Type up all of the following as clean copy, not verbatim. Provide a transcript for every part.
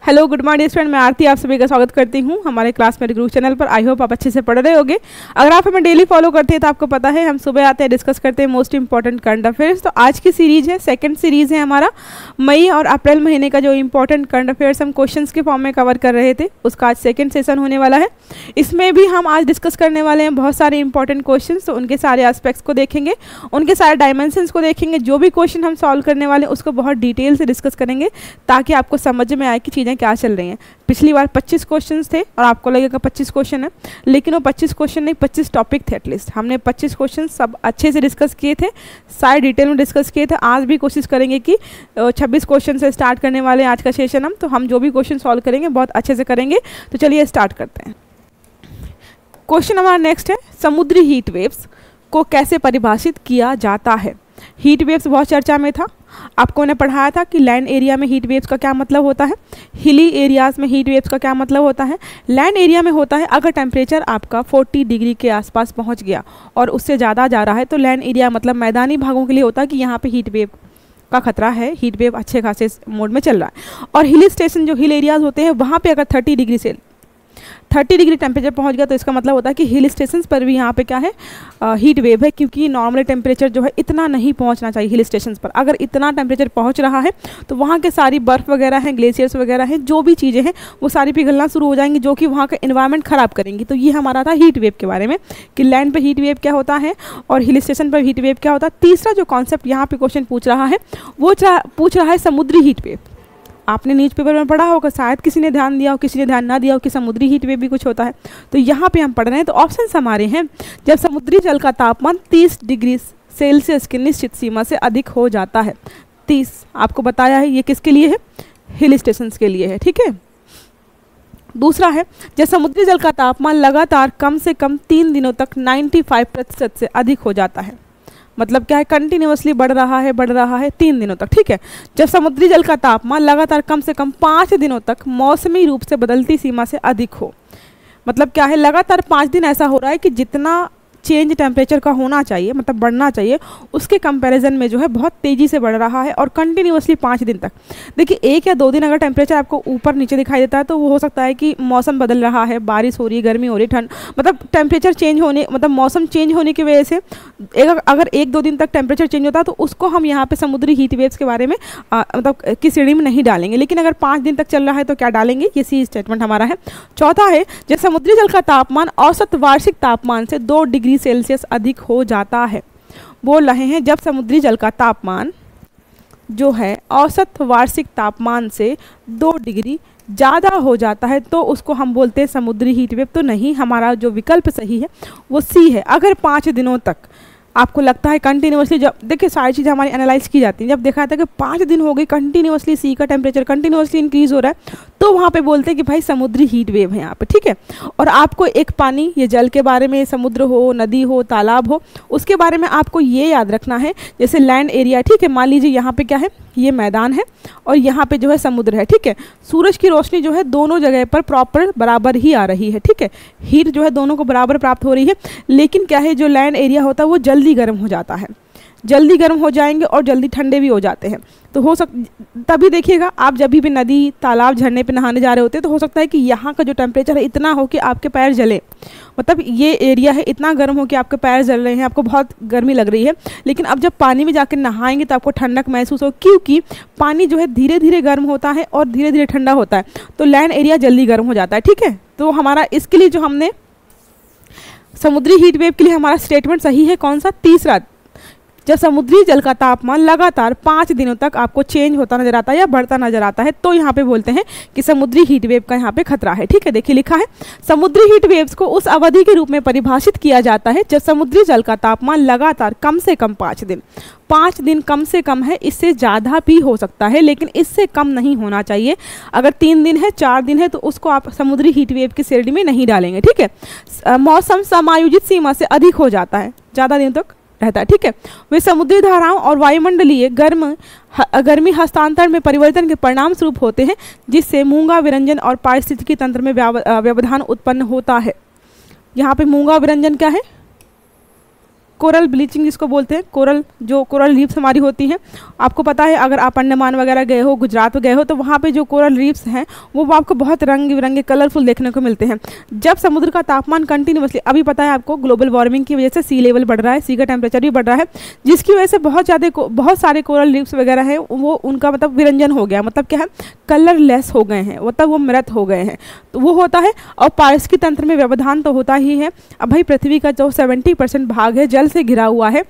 Hello good morning student, मैं आरती आप सभी का स्वागत करती हूँ हमारे क्लास मेरे ग्रुप चैनल पर। आई होप आप अच्छे से पढ़ रहे होगे। अगर आप हमें डेली फॉलो करते हैं तो आपको पता है हम सुबह आते हैं, डिस्कस करते हैं मोस्ट इंपॉर्टेंट करंट अफेयर्स। तो आज की सीरीज है, सेकंड सीरीज है हमारा। मई और अप्रैल महीने का जो इंपॉर्टेंट करंट अफेयर्स हम क्वेश्चंस के फॉर्म में कवर कर रहे थे, उसका आज सेकंड सेशन होने वाला है। इसमें भी हम आज डिस्कस करने वाले हैं बहुत सारे इंपॉर्टेंट क्वेश्चन। तो उनके सारे एस्पेक्ट्स को देखेंगे, उनके सारे डायमेंशंस को देखेंगे। जो भी क्वेश्चन हम सॉल्व करने वाले हैं उसको बहुत डिटेल से डिस्कस करेंगे ताकि आपको समझ में आए कि चीज़ें क्या चल रही हैं। पिछली बार 25 क्वेश्चंस थे और आपको लगेगा 25 क्वेश्चन है, लेकिन वो 25 क्वेश्चन नहीं, 25 टॉपिक थे। एटलीस्ट हमने 25 क्वेश्चन सब अच्छे से डिस्कस किए थे, सारे डिटेल में डिस्कस किए थे। आज भी कोशिश करेंगे कि 26 क्वेश्चन से स्टार्ट करने वाले हैं आज का सेशन हम। तो हम जो भी क्वेश्चन सॉल्व करेंगे बहुत अच्छे से करेंगे। तो चलिए स्टार्ट करते हैं। क्वेश्चन हमारा नेक्स्ट है, समुद्री हीट वेव्स को कैसे परिभाषित किया जाता है। हीट वेव्स बहुत चर्चा में था। आपको ने पढ़ाया था कि लैंड एरिया में हीट वेव्स का क्या मतलब होता है, हिली एरियाज़ में हीट वेव्स का क्या मतलब होता है। लैंड एरिया में होता है अगर टेम्परेचर आपका 40 डिग्री के आसपास पहुंच गया और उससे ज़्यादा जा रहा है तो लैंड एरिया मतलब मैदानी भागों के लिए होता है कि यहाँ पे हीट वेव का खतरा है, हीट वेव अच्छे खासे मोड में चल रहा है। और हिल स्टेशन जो हिल एरियाज़ होते हैं वहाँ पर अगर 30 डिग्री टेम्परेचर पहुंच गया तो इसका मतलब होता है कि हिल स्टेशंस पर भी यहाँ पे क्या है, हीट वेव है। क्योंकि नॉर्मल टेम्परेचर जो है इतना नहीं पहुंचना चाहिए हिल स्टेशंस पर। अगर इतना टेम्परेचर पहुंच रहा है तो वहाँ के सारी बर्फ़ वगैरह हैं, ग्लेशियर्स वगैरह हैं, जो भी चीज़ें हैं वो सारी पिघलना शुरू हो जाएंगी, जो कि वहाँ का इन्वायरमेंट ख़राब करेंगी। तो ये हमारा था हीट वेव के बारे में कि लैंड पर हीट वेव क्या होता है और हिल स्टेशन पर हीट वेव क्या होता है। तीसरा जो कॉन्सेप्ट यहाँ पर क्वेश्चन पूछ रहा है वो पूछ रहा है समुद्री हीट वेव। आपने न्यूज़पेपर में पढ़ा होगा, शायद किसी ने ध्यान दिया हो, किसी ने ध्यान ना दिया हो कि समुद्री हीट वेव भी कुछ होता है। तो यहाँ पे हम पढ़ रहे हैं। तो ऑप्शंस हमारे हैं, जब समुद्री जल का तापमान 30 डिग्री सेल्सियस की निश्चित सीमा से अधिक हो जाता है। 30 आपको बताया है, ये किसके लिए है, हिल स्टेशंस के लिए है, ठीक है। दूसरा है, जब समुद्री जल का तापमान लगातार कम से कम 3 दिनों तक 95% से अधिक हो जाता है। मतलब क्या है, कंटिन्यूअसली बढ़ रहा है 3 दिनों तक, ठीक है। जब समुद्री जल का तापमान लगातार कम से कम 5 दिनों तक मौसमी रूप से बदलती सीमा से अधिक हो। मतलब क्या है, लगातार 5 दिन ऐसा हो रहा है कि जितना चेंज टेम्परेचर का होना चाहिए, मतलब बढ़ना चाहिए, उसके कंपैरिजन में जो है बहुत तेज़ी से बढ़ रहा है और कंटिन्यूअसली 5 दिन तक। देखिए 1 या 2 दिन अगर टेम्परेचर आपको ऊपर नीचे दिखाई देता है तो वो हो सकता है कि मौसम बदल रहा है, बारिश हो रही है, गर्मी हो रही है, ठंड, मतलब टेम्परेचर चेंज होने, मतलब मौसम चेंज होने की वजह से अगर 1-2 दिन तक टेम्परेचर चेंज होता है तो उसको हम यहाँ पे समुद्री हीट वेव्स के बारे में मतलब की श्रेणी में नहीं डालेंगे। लेकिन अगर 5 दिन तक चल रहा है तो क्या डालेंगे, ये सी स्टेटमेंट हमारा है। चौथा है, जब समुद्री जल का तापमान औसत वार्षिक तापमान से 2 डिग्री सेल्सियस अधिक हो जाता है। बोल रहे हैं जब समुद्री जल का तापमान जो है औसत वार्षिक तापमान से 2 डिग्री ज़्यादा हो जाता है तो उसको हम बोलते हैं समुद्री हीट वेव। तो नहीं, हमारा जो विकल्प सही है वो सी है। अगर 5 दिनों तक आपको लगता है कंटिन्यूअसली, जब देखिए सारी चीज़ें हमारी एनालाइज की जाती हैं, जब देखा था कि 5 दिन हो गए कंटिन्यूअसली सी का टेम्परेचर कंटिन्यूअसली इंक्रीज़ हो रहा है तो वहाँ पे बोलते हैं कि भाई समुद्री हीट वेव है यहाँ पे, ठीक है। और आपको एक पानी, ये जल के बारे में, समुद्र हो, नदी हो, तालाब हो, उसके बारे में आपको ये याद रखना है। जैसे लैंड एरिया, ठीक है, मान लीजिए यहाँ पे क्या है, ये मैदान है और यहाँ पे जो है समुद्र है, ठीक है। सूरज की रोशनी जो है दोनों जगह पर प्रॉपर बराबर ही आ रही है, ठीक है। हीट जो है दोनों को बराबर प्राप्त हो रही है। लेकिन क्या है, जो लैंड एरिया होता है वो जल्दी गर्म हो जाता है, जल्दी गर्म हो जाएंगे और जल्दी ठंडे भी हो जाते हैं। तो तभी देखिएगा आप जब भी नदी, तालाब, झरने पे नहाने जा रहे होते हैं तो हो सकता है कि यहाँ का जो टेम्परेचर है इतना हो कि आपके पैर जले, मतलब ये एरिया है इतना गर्म हो कि आपके पैर जल रहे हैं, आपको बहुत गर्मी लग रही है। लेकिन अब जब पानी में जाकर नहाएंगे तो आपको ठंडक महसूस हो, क्योंकि पानी जो है धीरे धीरे गर्म होता है और धीरे धीरे ठंडा होता है, तो लैंड एरिया जल्दी गर्म हो जाता है, ठीक है। तो हमारा इसके लिए जो हमने समुद्री हीट वेव के लिए हमारा स्टेटमेंट सही है, कौन सा, तीसरा। जब समुद्री जल का तापमान लगातार 5 दिनों तक आपको चेंज होता नजर आता है या बढ़ता नजर आता है तो यहाँ पे बोलते हैं कि समुद्री हीट वेव का यहाँ पे खतरा है, ठीक है। देखिए लिखा है, समुद्री हीट वेव्स को उस अवधि के रूप में परिभाषित किया जाता है जब समुद्री जल का तापमान लगातार कम से कम 5 दिन, 5 दिन कम से कम है, इससे ज़्यादा भी हो सकता है लेकिन इससे कम नहीं होना चाहिए। अगर 3 दिन है, 4 दिन है तो उसको आप समुद्री हीट वेव की श्रेणी में नहीं डालेंगे, ठीक है। मौसम समायोजित सीमा से अधिक हो जाता है, ज़्यादा दिन तक रहता है, ठीक है। वे समुद्री धाराओं और वायुमंडलीय गर्मी हस्तांतरण में परिवर्तन के परिणाम स्वरूप होते हैं जिससे मूंगा विरंजन और पारिस्थितिकी तंत्र में व्यवधान उत्पन्न होता है। यहाँ पे मूंगा विरंजन क्या है, कोरल ब्लीचिंग जिसको बोलते हैं, जो कोरल रीफ्स हमारी होती हैं, आपको पता है अगर आप अंडमान वगैरह गए हो, गुजरात में गए हो, तो वहाँ पे जो कोरल रीफ्स हैं वो आपको बहुत रंग बिरंगे कलरफुल देखने को मिलते हैं। जब समुद्र का तापमान कंटिन्यूसली, अभी पता है आपको ग्लोबल वार्मिंग की वजह से सी लेवल बढ़ रहा है, सी का टेम्परेचर भी बढ़ रहा है, जिसकी वजह से बहुत सारे कोरल रीफ्स वगैरह हैं वो उनका मतलब विरंजन हो गया, मतलब क्या है, कलरलेस हो गए हैं, मतलब वो मृत हो गए हैं, तो वो होता है। और पारिस्थितिकी तंत्र में व्यवधान तो होता ही है। अब भाई पृथ्वी का जो 70% भाग है जल से घिरा हुआ है,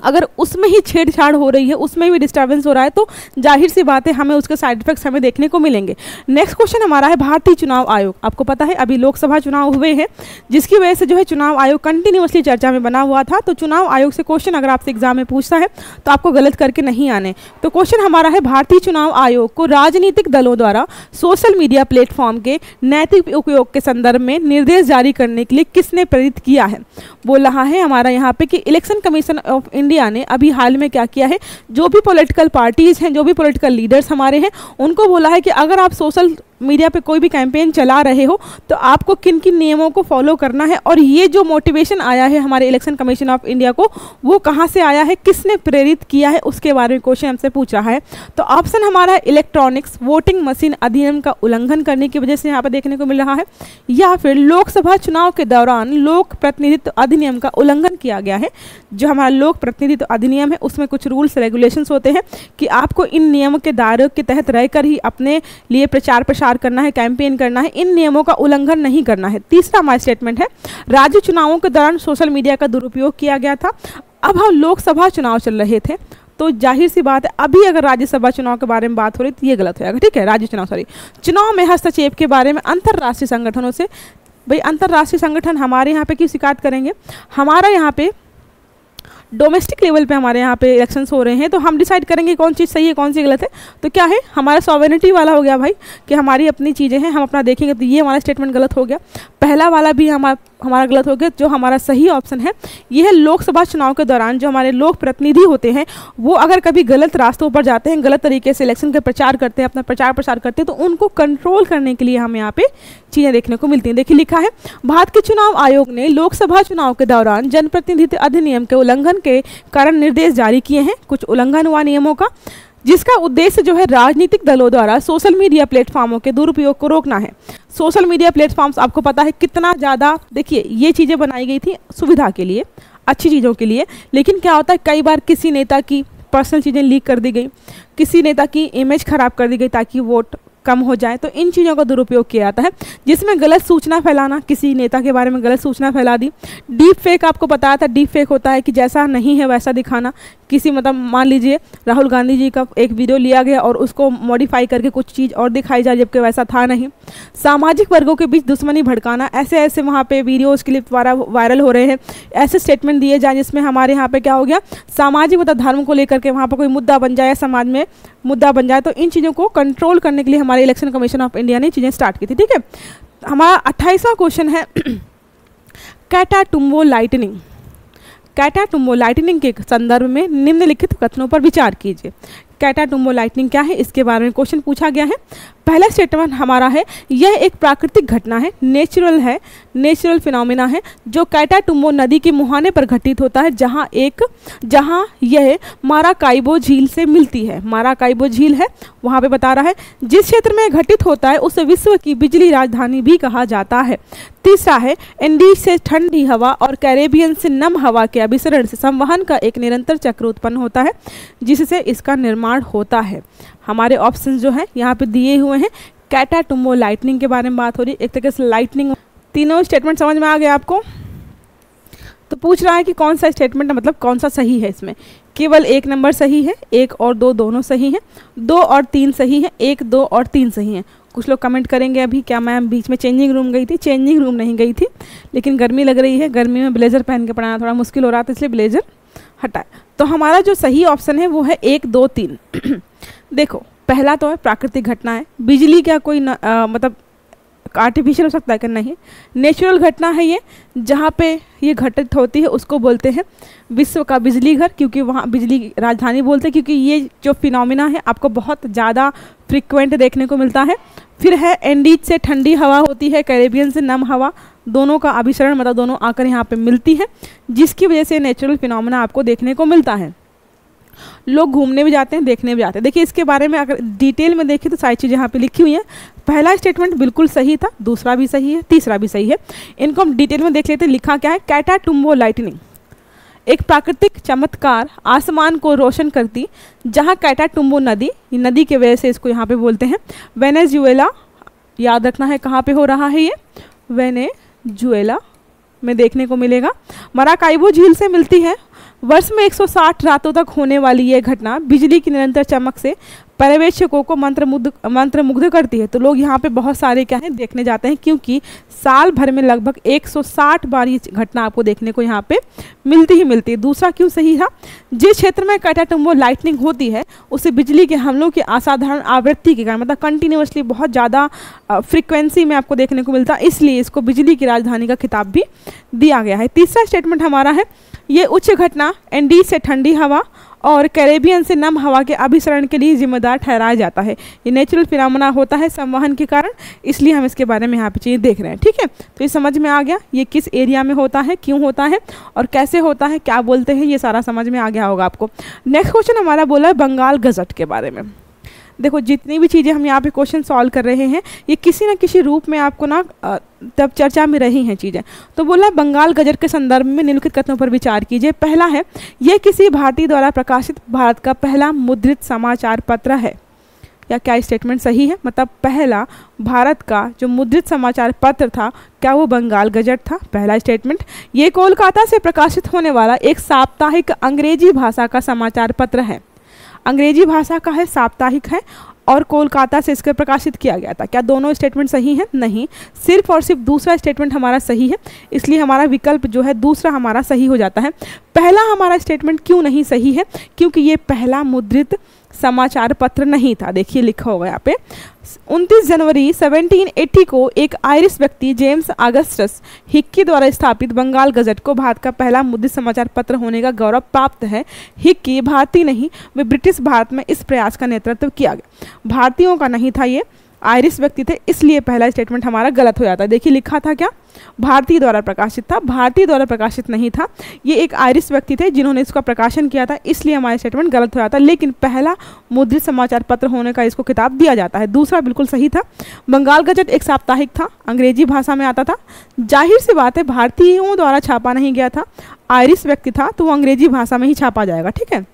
अगर उसमें ही छेड़छाड़ हो रही है, उसमें भी डिस्टर्बेंस हो रहा है, तो जाहिर सी बात है हमें उसके साइड इफेक्ट्स हमें देखने को मिलेंगे। नेक्स्ट क्वेश्चन हमारा है भारतीय चुनाव आयोग। आपको पता है अभी लोकसभा चुनाव हुए हैं, जिसकी वजह से जो है चुनाव आयोग कंटिन्यूसली चर्चा में बना हुआ था। तो चुनाव आयोग से क्वेश्चन अगर आपसे एग्जाम में पूछता है तो आपको गलत करके नहीं आने। तो क्वेश्चन हमारा है भारतीय चुनाव आयोग को राजनीतिक दलों द्वारा सोशल मीडिया प्लेटफॉर्म के नैतिक उपयोग के संदर्भ में निर्देश जारी करने के लिए किसने प्रेरित किया है। बोल रहा है हमारा यहाँ पे कि इलेक्शन कमीशन ऑफ इंडिया ने अभी हाल में क्या किया है, जो भी पॉलिटिकल पार्टीज हैं, जो भी पॉलिटिकल लीडर्स हमारे हैं, उनको बोला है कि अगर आप सोशल मीडिया पे कोई भी कैंपेन चला रहे हो तो आपको किन किन नियमों को फॉलो करना है। और ये जो मोटिवेशन आया है हमारे इलेक्शन कमीशन ऑफ इंडिया को, वो कहाँ से आया है, किसने प्रेरित किया है, उसके बारे में क्वेश्चन हमसे पूछ रहा है। तो ऑप्शन हमारा है इलेक्ट्रॉनिक्स वोटिंग मशीन अधिनियम का उल्लंघन करने की वजह से यहाँ पर देखने को मिल रहा है, या फिर लोकसभा चुनाव के दौरान लोक प्रतिनिधित्व अधिनियम का उल्लंघन किया गया है। जो हमारा लोक प्रतिनिधित्व अधिनियम है उसमें कुछ रूल्स रेगुलेशंस होते हैं कि आपको इन नियमों के दायरे के तहत रहकर ही अपने लिए प्रचार प्रसार करना है, कैंपेन करना है, इन नियमों का उल्लंघन नहीं करना है। तीसरा हमारा स्टेटमेंट है राज्य चुनावों के दौरान सोशल मीडिया का दुरुपयोग किया गया था। अब हम लोकसभा चुनाव चल रहे थे, तो जाहिर सी बात है अभी अगर राज्यसभा चुनाव के बारे में बात हो रही तो ये गलत होगा, ठीक है। चुनाव में हस्तक्षेप के बारे में अंतर्राष्ट्रीय संगठनों से, भाई अंतर्राष्ट्रीय संगठन हमारे यहाँ पे क्यों शिकायत करेंगे, हमारा यहाँ पे डोमेस्टिक लेवल पे हमारे यहाँ पे इलेक्शंस हो रहे हैं, तो हम डिसाइड करेंगे कौन चीज़ सही है कौन सी गलत है। तो क्या है हमारा सॉवरेनिटी वाला हो गया भाई, कि हमारी अपनी चीज़ें हैं, हम अपना देखेंगे। तो ये हमारा स्टेटमेंट गलत हो गया, पहला वाला भी हमारा गलत हो गया। जो हमारा सही ऑप्शन है ये है लोकसभा चुनाव के दौरान जो हमारे लोक प्रतिनिधि होते हैं वो अगर कभी गलत रास्तों पर जाते हैं, गलत तरीके से इलेक्शन का प्रचार करते हैं, अपना प्रचार प्रसार करते हैं, तो उनको कंट्रोल करने के लिए हमें यहाँ पे चीज़ें देखने को मिलती हैं। देखिए लिखा है भारत के चुनाव आयोग ने लोकसभा चुनाव के दौरान जनप्रतिनिधित्व अधिनियम के उल्लंघन के कारण निर्देश जारी किए हैं। कुछ उल्लंघन हुआ नियमों का, जिसका उद्देश्य जो है राजनीतिक दलों द्वारा सोशल मीडिया प्लेटफॉर्मों के दुरुपयोग को रोकना है। सोशल मीडिया प्लेटफॉर्म्स आपको पता है कितना ज़्यादा, देखिए ये चीज़ें बनाई गई थी सुविधा के लिए, अच्छी चीज़ों के लिए, लेकिन क्या होता है कई बार किसी नेता की पर्सनल चीज़ें लीक कर दी गई, किसी नेता की इमेज खराब कर दी गई ताकि वोट कम हो जाए, तो इन चीज़ों का दुरुपयोग किया जाता है, जिसमें गलत सूचना फैलाना, किसी नेता के बारे में गलत सूचना फैला दी। डीप फेक आपको बताया था, डीप फेक होता है कि जैसा नहीं है वैसा दिखाना, किसी मतलब मान लीजिए राहुल गांधी जी का एक वीडियो लिया गया और उसको मॉडिफाई करके कुछ चीज़ और दिखाई जाए जबकि वैसा था नहीं। सामाजिक वर्गों के बीच दुश्मनी भड़काना, ऐसे ऐसे वहाँ पे वीडियोज़ क्लिप द्वारा वायरल हो रहे हैं, ऐसे स्टेटमेंट दिए जाए जिसमें हमारे यहाँ पे क्या हो गया, सामाजिक मतलब धर्म को लेकर के वहाँ पर कोई मुद्दा बन जाए, समाज में मुद्दा बन जाए, तो इन चीज़ों को कंट्रोल करने के लिए हमारे इलेक्शन कमीशन ऑफ इंडिया ने चीज़ें स्टार्ट की थी, ठीक है। हमारा 28वां क्वेश्चन है कैटाटुम्बो लाइटनिंग। कैटाटुम्बो लाइटनिंग के संदर्भ में निम्नलिखित कथनों पर विचार कीजिए। कैटाटुम्बो लाइटनिंग क्या है, इसके बारे में क्वेश्चन पूछा गया है। पहला स्टेटमेंट हमारा है यह एक प्राकृतिक घटना है, नेचुरल फिनोमिना है जो कैटाटुम्बो नदी के मुहाने पर घटित होता है, जहां यह माराकाइबो झील से मिलती है। माराकाइबो झील है वहां पे बता रहा है, जिस क्षेत्र में घटित होता है उसे विश्व की बिजली राजधानी भी कहा जाता है। तीसरा है इंडीज से ठंडी हवा और कैरेबियन से नम हवा के अभिसरण से संवहन का एक निरंतर चक्र उत्पन्न होता है, जिससे इसका निर्माण होता है। हमारे ऑप्शंस जो है यहाँ पे दिए हुए हैं। कैटाटुम्बो लाइटनिंग के बारे में बात हो रही है, एक तरीके से लाइटनिंग। तीनों स्टेटमेंट समझ में आ गया आपको? तो पूछ रहा है कि कौन सा स्टेटमेंट मतलब कौन सा सही है। इसमें केवल एक नंबर सही है, 1 और 2 दोनों सही हैं, 2 और 3 सही है, 1, 2 और 3 सही हैं। कुछ लोग कमेंट करेंगे अभी क्या मैम बीच में चेंजिंग रूम गई थी। चेंजिंग रूम नहीं गई थी, लेकिन गर्मी लग रही है, गर्मी में ब्लेजर पहन के पढ़ाना थोड़ा मुश्किल हो रहा था, इसलिए ब्लेजर हटाए। तो हमारा जो सही ऑप्शन है वो है 1, 2, 3। देखो पहला तो है प्राकृतिक घटना है, बिजली का कोई मतलब आर्टिफिशियल हो सकता है कि नहीं, नेचुरल घटना है ये। जहाँ पे ये घटित होती है उसको बोलते हैं विश्व का बिजली घर, क्योंकि वहाँ बिजली की राजधानी बोलते हैं, क्योंकि ये जो फिनोमिना है आपको बहुत ज़्यादा फ्रिक्वेंट देखने को मिलता है। फिर है एंडीज से ठंडी हवा होती है, कैरेबियन से नम हवा, दोनों का अभिसरण मतलब दोनों आकर यहाँ पे मिलती है, जिसकी वजह से नेचुरल फिनोमिना आपको देखने को मिलता है। लोग घूमने भी जाते हैं, देखने भी जाते हैं। देखिए इसके बारे में अगर डिटेल में देखें तो सारी चीज़ें यहाँ पे लिखी हुई हैं। पहला स्टेटमेंट बिल्कुल सही था, दूसरा भी सही है, तीसरा भी सही है। इनको हम डिटेल में देख लेते हैं। लिखा क्या है, कैटाटुम्बो लाइटनिंग एक प्राकृतिक चमत्कार आसमान को रोशन करती, जहाँ कैटाटुम्बो नदी के वजह से इसको यहाँ पे बोलते हैं। वेनेजुएला, याद रखना है कहाँ पे हो रहा है ये, वेनेजुएला में देखने को मिलेगा। मराकाइबो झील से मिलती है। वर्ष में 160 रातों तक होने वाली यह घटना बिजली की निरंतर चमक से पर्यवेक्षकों को मंत्रमुग्ध करती है। तो लोग यहाँ पे बहुत सारे क्या है देखने जाते हैं, क्योंकि साल भर में लगभग 160 बार ये घटना आपको देखने को यहाँ पे मिलती ही मिलती है। दूसरा क्यों सही था, जिस क्षेत्र में कैटाटुम्बो लाइटनिंग होती है उसे बिजली के हमलों की असाधारण आवृत्ति के कारण, मतलब कंटिन्यूसली बहुत ज़्यादा फ्रिक्वेंसी में आपको देखने को मिलता है, इसलिए इसको बिजली की राजधानी का खिताब भी दिया गया है। तीसरा स्टेटमेंट हमारा है, ये उच्च घटना एंडीज से ठंडी हवा और कैरेबियन से नम हवा के अभिसरण के लिए जिम्मेदार ठहराया जाता है। ये नेचुरल फिनोमेना होता है संवहन के कारण, इसलिए हम इसके बारे में यहाँ पे चीज़ें देख रहे हैं। ठीक है, तो ये समझ में आ गया ये किस एरिया में होता है, क्यों होता है और कैसे होता है, क्या बोलते हैं, ये सारा समझ में आ गया होगा आपको। नेक्स्ट क्वेश्चन हमारा बोला है बंगाल गजट के बारे में। देखो जितनी भी चीज़ें हम यहाँ पे क्वेश्चन सॉल्व कर रहे हैं ये किसी न किसी रूप में आपको ना तब चर्चा में रही हैं चीज़ें। तो बोला बंगाल गजट के संदर्भ में निम्नलिखित कथनों पर विचार कीजिए। पहला है, यह किसी भारतीय द्वारा प्रकाशित भारत का पहला मुद्रित समाचार पत्र है। या क्या स्टेटमेंट सही है, मतलब पहला भारत का जो मुद्रित समाचार पत्र था क्या वो बंगाल गजट था? पहला स्टेटमेंट। ये कोलकाता से प्रकाशित होने वाला एक साप्ताहिक अंग्रेजी भाषा का समाचार पत्र है। अंग्रेजी भाषा का है, साप्ताहिक है और कोलकाता से इसके प्रकाशित किया गया था। क्या दोनों स्टेटमेंट सही हैं? नहीं, सिर्फ और सिर्फ दूसरा स्टेटमेंट हमारा सही है, इसलिए हमारा विकल्प जो है दूसरा हमारा सही हो जाता है। पहला हमारा स्टेटमेंट क्यों नहीं सही है, क्योंकि ये पहला मुद्रित समाचार पत्र नहीं था। देखिए लिखा होगा यहाँ पे 29 जनवरी 1780 को एक आयरिश व्यक्ति जेम्स अगस्टस हिक्की द्वारा स्थापित बंगाल गजट को भारत का पहला मुद्रित समाचार पत्र होने का गौरव प्राप्त है। हिक्की भारतीय नहीं, वे ब्रिटिश भारत में इस प्रयास का नेतृत्व किया गया। भारतीयों का नहीं था, ये आयरिश व्यक्ति थे, इसलिए पहला स्टेटमेंट हमारा गलत हो जाता है। देखिए लिखा था क्या, भारतीय द्वारा प्रकाशित था, भारतीय द्वारा प्रकाशित नहीं था, ये एक आयरिश व्यक्ति थे जिन्होंने इसका प्रकाशन किया था, इसलिए हमारा स्टेटमेंट गलत हो जाता है। लेकिन पहला मुद्रित समाचार पत्र होने का इसको खिताब दिया जाता है। दूसरा बिल्कुल सही था, बंगाल गजट एक साप्ताहिक था, अंग्रेजी भाषा में आता था। जाहिर सी बात है भारतीयों द्वारा छापा नहीं गया था, आयरिश व्यक्ति था तो वो अंग्रेजी भाषा में ही छापा जाएगा। ठीक है,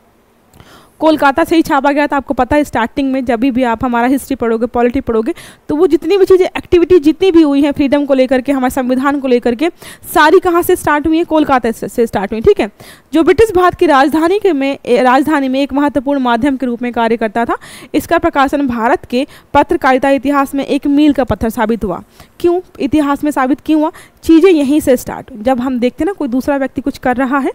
कोलकाता से ही छापा गया था। आपको पता है स्टार्टिंग में जब भी आप हमारा हिस्ट्री पढ़ोगे, पॉलिटी पढ़ोगे, तो वो जितनी भी चीज़ें एक्टिविटी जितनी भी हुई हैं फ्रीडम को लेकर के, हमारे संविधान को लेकर के, सारी कहाँ से स्टार्ट हुई है? कोलकाता से स्टार्ट हुई। ठीक है, जो ब्रिटिश भारत की राजधानी में एक महत्वपूर्ण माध्यम के रूप में कार्य करता था। इसका प्रकाशन भारत के पत्रकारिता इतिहास में एक मील का पत्थर साबित हुआ। क्यों इतिहास में साबित क्यों हुआ? चीज़ें यहीं से स्टार्ट। जब हम देखते हैं ना कोई दूसरा व्यक्ति कुछ कर रहा है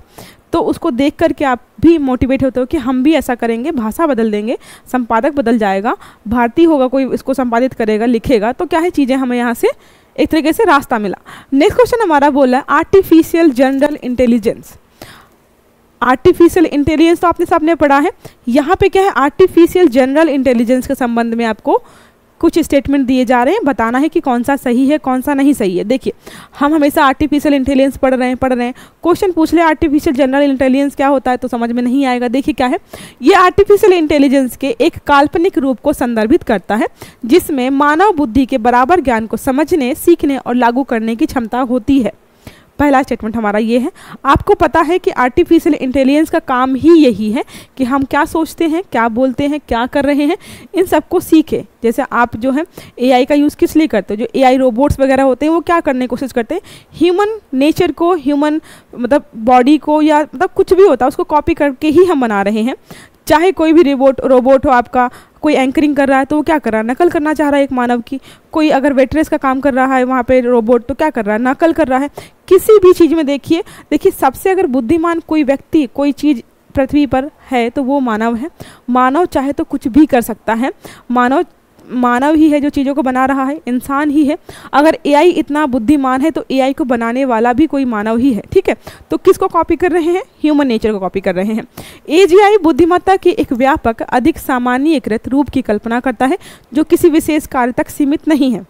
तो उसको देख करके आप भी मोटिवेट होते हो कि हम भी ऐसा करेंगे, भाषा बदल देंगे, संपादक बदल जाएगा, भारतीय होगा कोई इसको संपादित करेगा, लिखेगा, तो क्या है चीज़ें हमें यहाँ से एक तरीके से रास्ता मिला। नेक्स्ट क्वेश्चन हमारा बोला है artificial general intelligence. Artificial intelligence तो आपने सबने पढ़ा है, यहाँ पे क्या है आर्टिफिशियल जनरल इंटेलिजेंस के संबंध में आपको कुछ स्टेटमेंट दिए जा रहे हैं, बताना है कि कौन सा सही है कौन सा नहीं सही है। देखिए हम हमेशा आर्टिफिशियल इंटेलिजेंस पढ़ रहे हैं, क्वेश्चन पूछ ले आर्टिफिशियल जनरल इंटेलिजेंस क्या होता है तो समझ में नहीं आएगा। देखिए क्या है, ये आर्टिफिशियल इंटेलिजेंस के एक काल्पनिक रूप को संदर्भित करता है जिसमें मानव बुद्धि के बराबर ज्ञान को समझने, सीखने और लागू करने की क्षमता होती है। पहला स्टेटमेंट हमारा ये है। आपको पता है कि आर्टिफिशियल इंटेलिजेंस का काम ही यही है कि हम क्या सोचते हैं, क्या बोलते हैं, क्या कर रहे हैं, इन सबको सीखे। जैसे आप जो है एआई का यूज़ किस लिए करते हो, जो एआई रोबोट्स वगैरह होते हैं वो क्या करने की कोशिश करते हैं, ह्यूमन नेचर को, ह्यूमन मतलब बॉडी को या मतलब कुछ भी होता है उसको कॉपी करके ही हम बना रहे हैं। चाहे कोई भी रोबोट हो आपका, कोई एंकरिंग कर रहा है तो वो क्या कर रहा है, नकल करना चाह रहा है एक मानव की। कोई अगर वेटरेस का काम कर रहा है वहाँ पे रोबोट तो क्या कर रहा है, नकल कर रहा है। किसी भी चीज़ में देखिए सबसे अगर बुद्धिमान कोई व्यक्ति कोई चीज़ पृथ्वी पर है तो वो मानव है। मानव चाहे तो कुछ भी कर सकता है, मानव मानव ही है जो चीज़ों को बना रहा है, इंसान ही है। अगर एआई इतना बुद्धिमान है तो एआई को बनाने वाला भी कोई मानव ही है, ठीक है। तो किसको कॉपी कर रहे हैं? ह्यूमन नेचर को कॉपी कर रहे हैं। एजीआई बुद्धिमत्ता के एक व्यापक, अधिक सामान्यीकृत रूप की कल्पना करता है जो किसी विशेष कार्य तक सीमित नहीं है।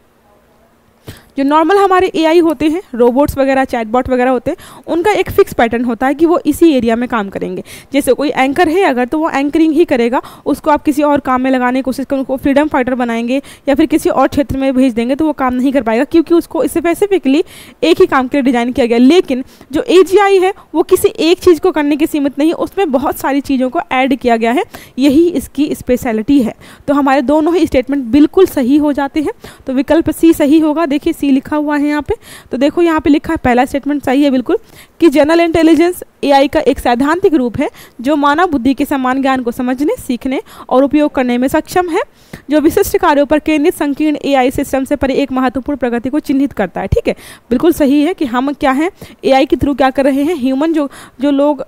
जो नॉर्मल हमारे एआई होते हैं, रोबोट्स वगैरह, चैटबॉट वगैरह होते हैं, उनका एक फिक्स पैटर्न होता है कि वो इसी एरिया में काम करेंगे। जैसे कोई एंकर है अगर, तो वो एंकरिंग ही करेगा, उसको आप किसी और काम में लगाने की कोशिश करें, उनको फ्रीडम फाइटर बनाएंगे या फिर किसी और क्षेत्र में भेज देंगे तो वो काम नहीं कर पाएगा, क्योंकि उसको स्पेसिफिकली एक ही काम के लिए डिज़ाइन किया गया। लेकिन जो एजीआई है वो किसी एक चीज़ को करने के सीमित नहीं, उसमें बहुत सारी चीज़ों को ऐड किया गया है, यही इसकी स्पेशलिटी है। तो हमारे दोनों ही स्टेटमेंट बिल्कुल सही हो जाते हैं। तो विकल्प सी सही होगा। देखिए सी लिखा हुआ है यहाँ पे, तो देखो यहाँ पे लिखा है, पहला स्टेटमेंट सही है बिल्कुल, कि जनरल इंटेलिजेंस एआई का एक सैद्धांतिक रूप है जो मानव बुद्धि के समान ज्ञान को समझने, सीखने और उपयोग करने में सक्षम है, जो विशिष्ट कार्यों पर केंद्रित संकीर्ण एआई सिस्टम से परे एक महत्वपूर्ण प्रगति को चिन्हित करता है। ठीक है, बिल्कुल सही है कि हम क्या हैं, एआई के थ्रू क्या कर रहे हैं, ह्यूमन जो लोग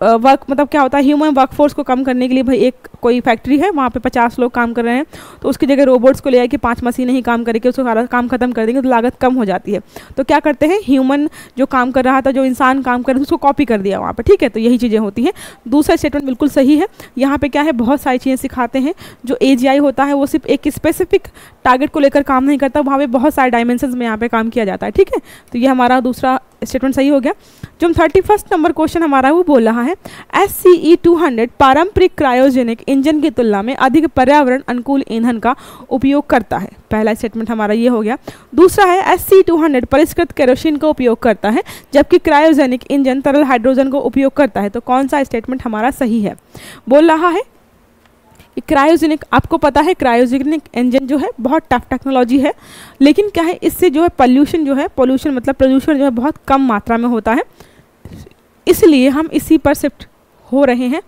वर्क मतलब क्या होता है, ह्यूमन वर्कफोर्स को कम करने के लिए, भाई एक कोई फैक्ट्री है वहाँ पे 50 लोग काम कर रहे हैं, तो उसकी जगह रोबोट्स को ले आए कि 5 मशीनें ही काम करेंगे, उसको सारा काम खत्म कर देंगे तो लागत कम हो जाती है। तो क्या करते हैं, ह्यूमन जो काम कर रहा था, जो इंसान काम कर रहा था, उसको कॉपी कर दिया वहाँ पर। ठीक है, तो यही चीज़ें होती हैं। दूसरा स्टेटमेंट बिल्कुल सही है। यहाँ पे क्या है, बहुत सारी चीज़ें सिखाते हैं। जो एजीआई होता है वो सिर्फ एक स्पेसिफिक टारगेट को लेकर काम नहीं करता, वहाँ पे बहुत सारे डायमेंशंस में यहाँ पे काम किया जाता है। ठीक है, तो ये हमारा दूसरा स्टेटमेंट सही हो गया। जो 31 नंबर क्वेश्चन हमारा वो बोल रहा है, SCE 200 पारंपरिक क्रायोजेनिक इंजन की तुलना में अधिक पर्यावरण अनुकूल ईंधन का उपयोग करता है। पहला स्टेटमेंट हमारा ये हो गया। दूसरा है, SCE 200 परिष्कृत केरोसिन का उपयोग करता है, जबकि क्रायोजेनिक इंजन तरल हाइड्रोजन को उपयोग करता है। तो कौन सा स्टेटमेंट हमारा सही है? बोल रहा है क्रायोजेनिक, आपको पता है क्रायोजेनिक इंजन जो है बहुत टफ टेक्नोलॉजी है, लेकिन क्या है, इससे जो है पोल्यूशन मतलब प्रदूषण जो है बहुत कम मात्रा में होता है, इसलिए हम इसी पर शिफ्ट हो रहे हैं,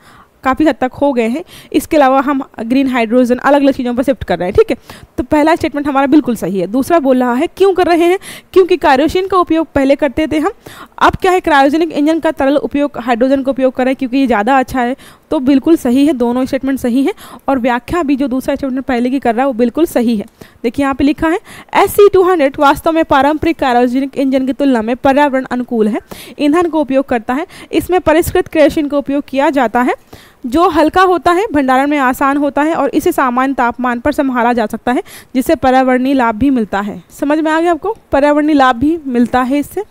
काफ़ी हद तक हो गए हैं। इसके अलावा हम ग्रीन हाइड्रोजन अलग अलग चीज़ों पर शिफ्ट कर रहे हैं। ठीक है, तो पहला स्टेटमेंट हमारा बिल्कुल सही है। दूसरा बोल रहा है क्यों कर रहे हैं, क्योंकि क्रायोजेन का उपयोग पहले करते थे हम, अब क्या है, क्रायोजेनिक इंजन का तरल उपयोग हाइड्रोजन का उपयोग कर रहे हैं क्योंकि ये ज़्यादा अच्छा है। तो बिल्कुल सही है, दोनों स्टेटमेंट सही है। और व्याख्या भी जो दूसरा स्टेटमेंट पहले की कर रहा है वो बिल्कुल सही है। देखिए यहाँ पे लिखा है, SCE 200 वास्तव में पारंपरिक क्रायोजेनिक इंजन की तुलना में पर्यावरण अनुकूल है, ईंधन को उपयोग करता है। इसमें परिष्कृत केरोसिन का उपयोग किया जाता है जो हल्का होता है, भंडारण में आसान होता है और इसे सामान्य तापमान पर संभाला जा सकता है, जिससे पर्यावरणीय लाभ भी मिलता है। समझ में आ गया आपको? पर्यावरणीय लाभ भी मिलता है इससे।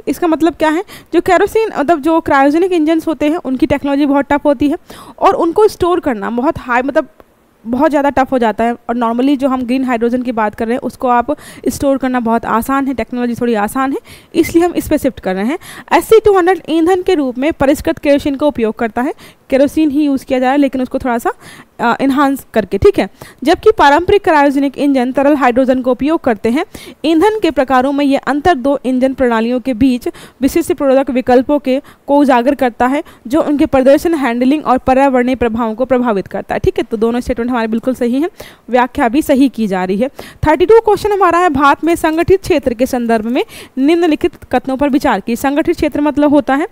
इसका मतलब क्या है, जो केरोसिन मतलब जो क्रायोजेनिक इंजन्स होते हैं उनकी टेक्नोलॉजी बहुत टफ होती है और उनको स्टोर करना बहुत हाई मतलब बहुत ज़्यादा टफ हो जाता है। और नॉर्मली जो हम ग्रीन हाइड्रोजन की बात कर रहे हैं उसको आप स्टोर करना बहुत आसान है, टेक्नोलॉजी थोड़ी आसान है, इसलिए हम इस पर शिफ्ट कर रहे हैं। SCE 200 ईंधन के रूप में परिष्कृत केरोसिन का उपयोग करता है, केरोसिन ही यूज़ किया जा रहा है लेकिन उसको थोड़ा सा इन्हांस करके। ठीक है, जबकि पारंपरिक क्रायोजेनिक इंजन तरल हाइड्रोजन का उपयोग करते हैं। ईंधन के प्रकारों में ये अंतर दो इंजन प्रणालियों के बीच विशिष्ट प्रोडक्ट विकल्पों को उजागर करता है, जो उनके प्रदर्शन, हैंडलिंग और पर्यावरणीय प्रभावों को प्रभावित करता है। ठीक है, तो दोनों स्टेटमेंट हमारे बिल्कुल सही हैं, व्याख्या भी सही की जा रही है। 32 क्वेश्चन हमारा है, भारत में संगठित क्षेत्र के संदर्भ में निम्नलिखित कथनों पर विचार की। संगठित क्षेत्र मतलब होता है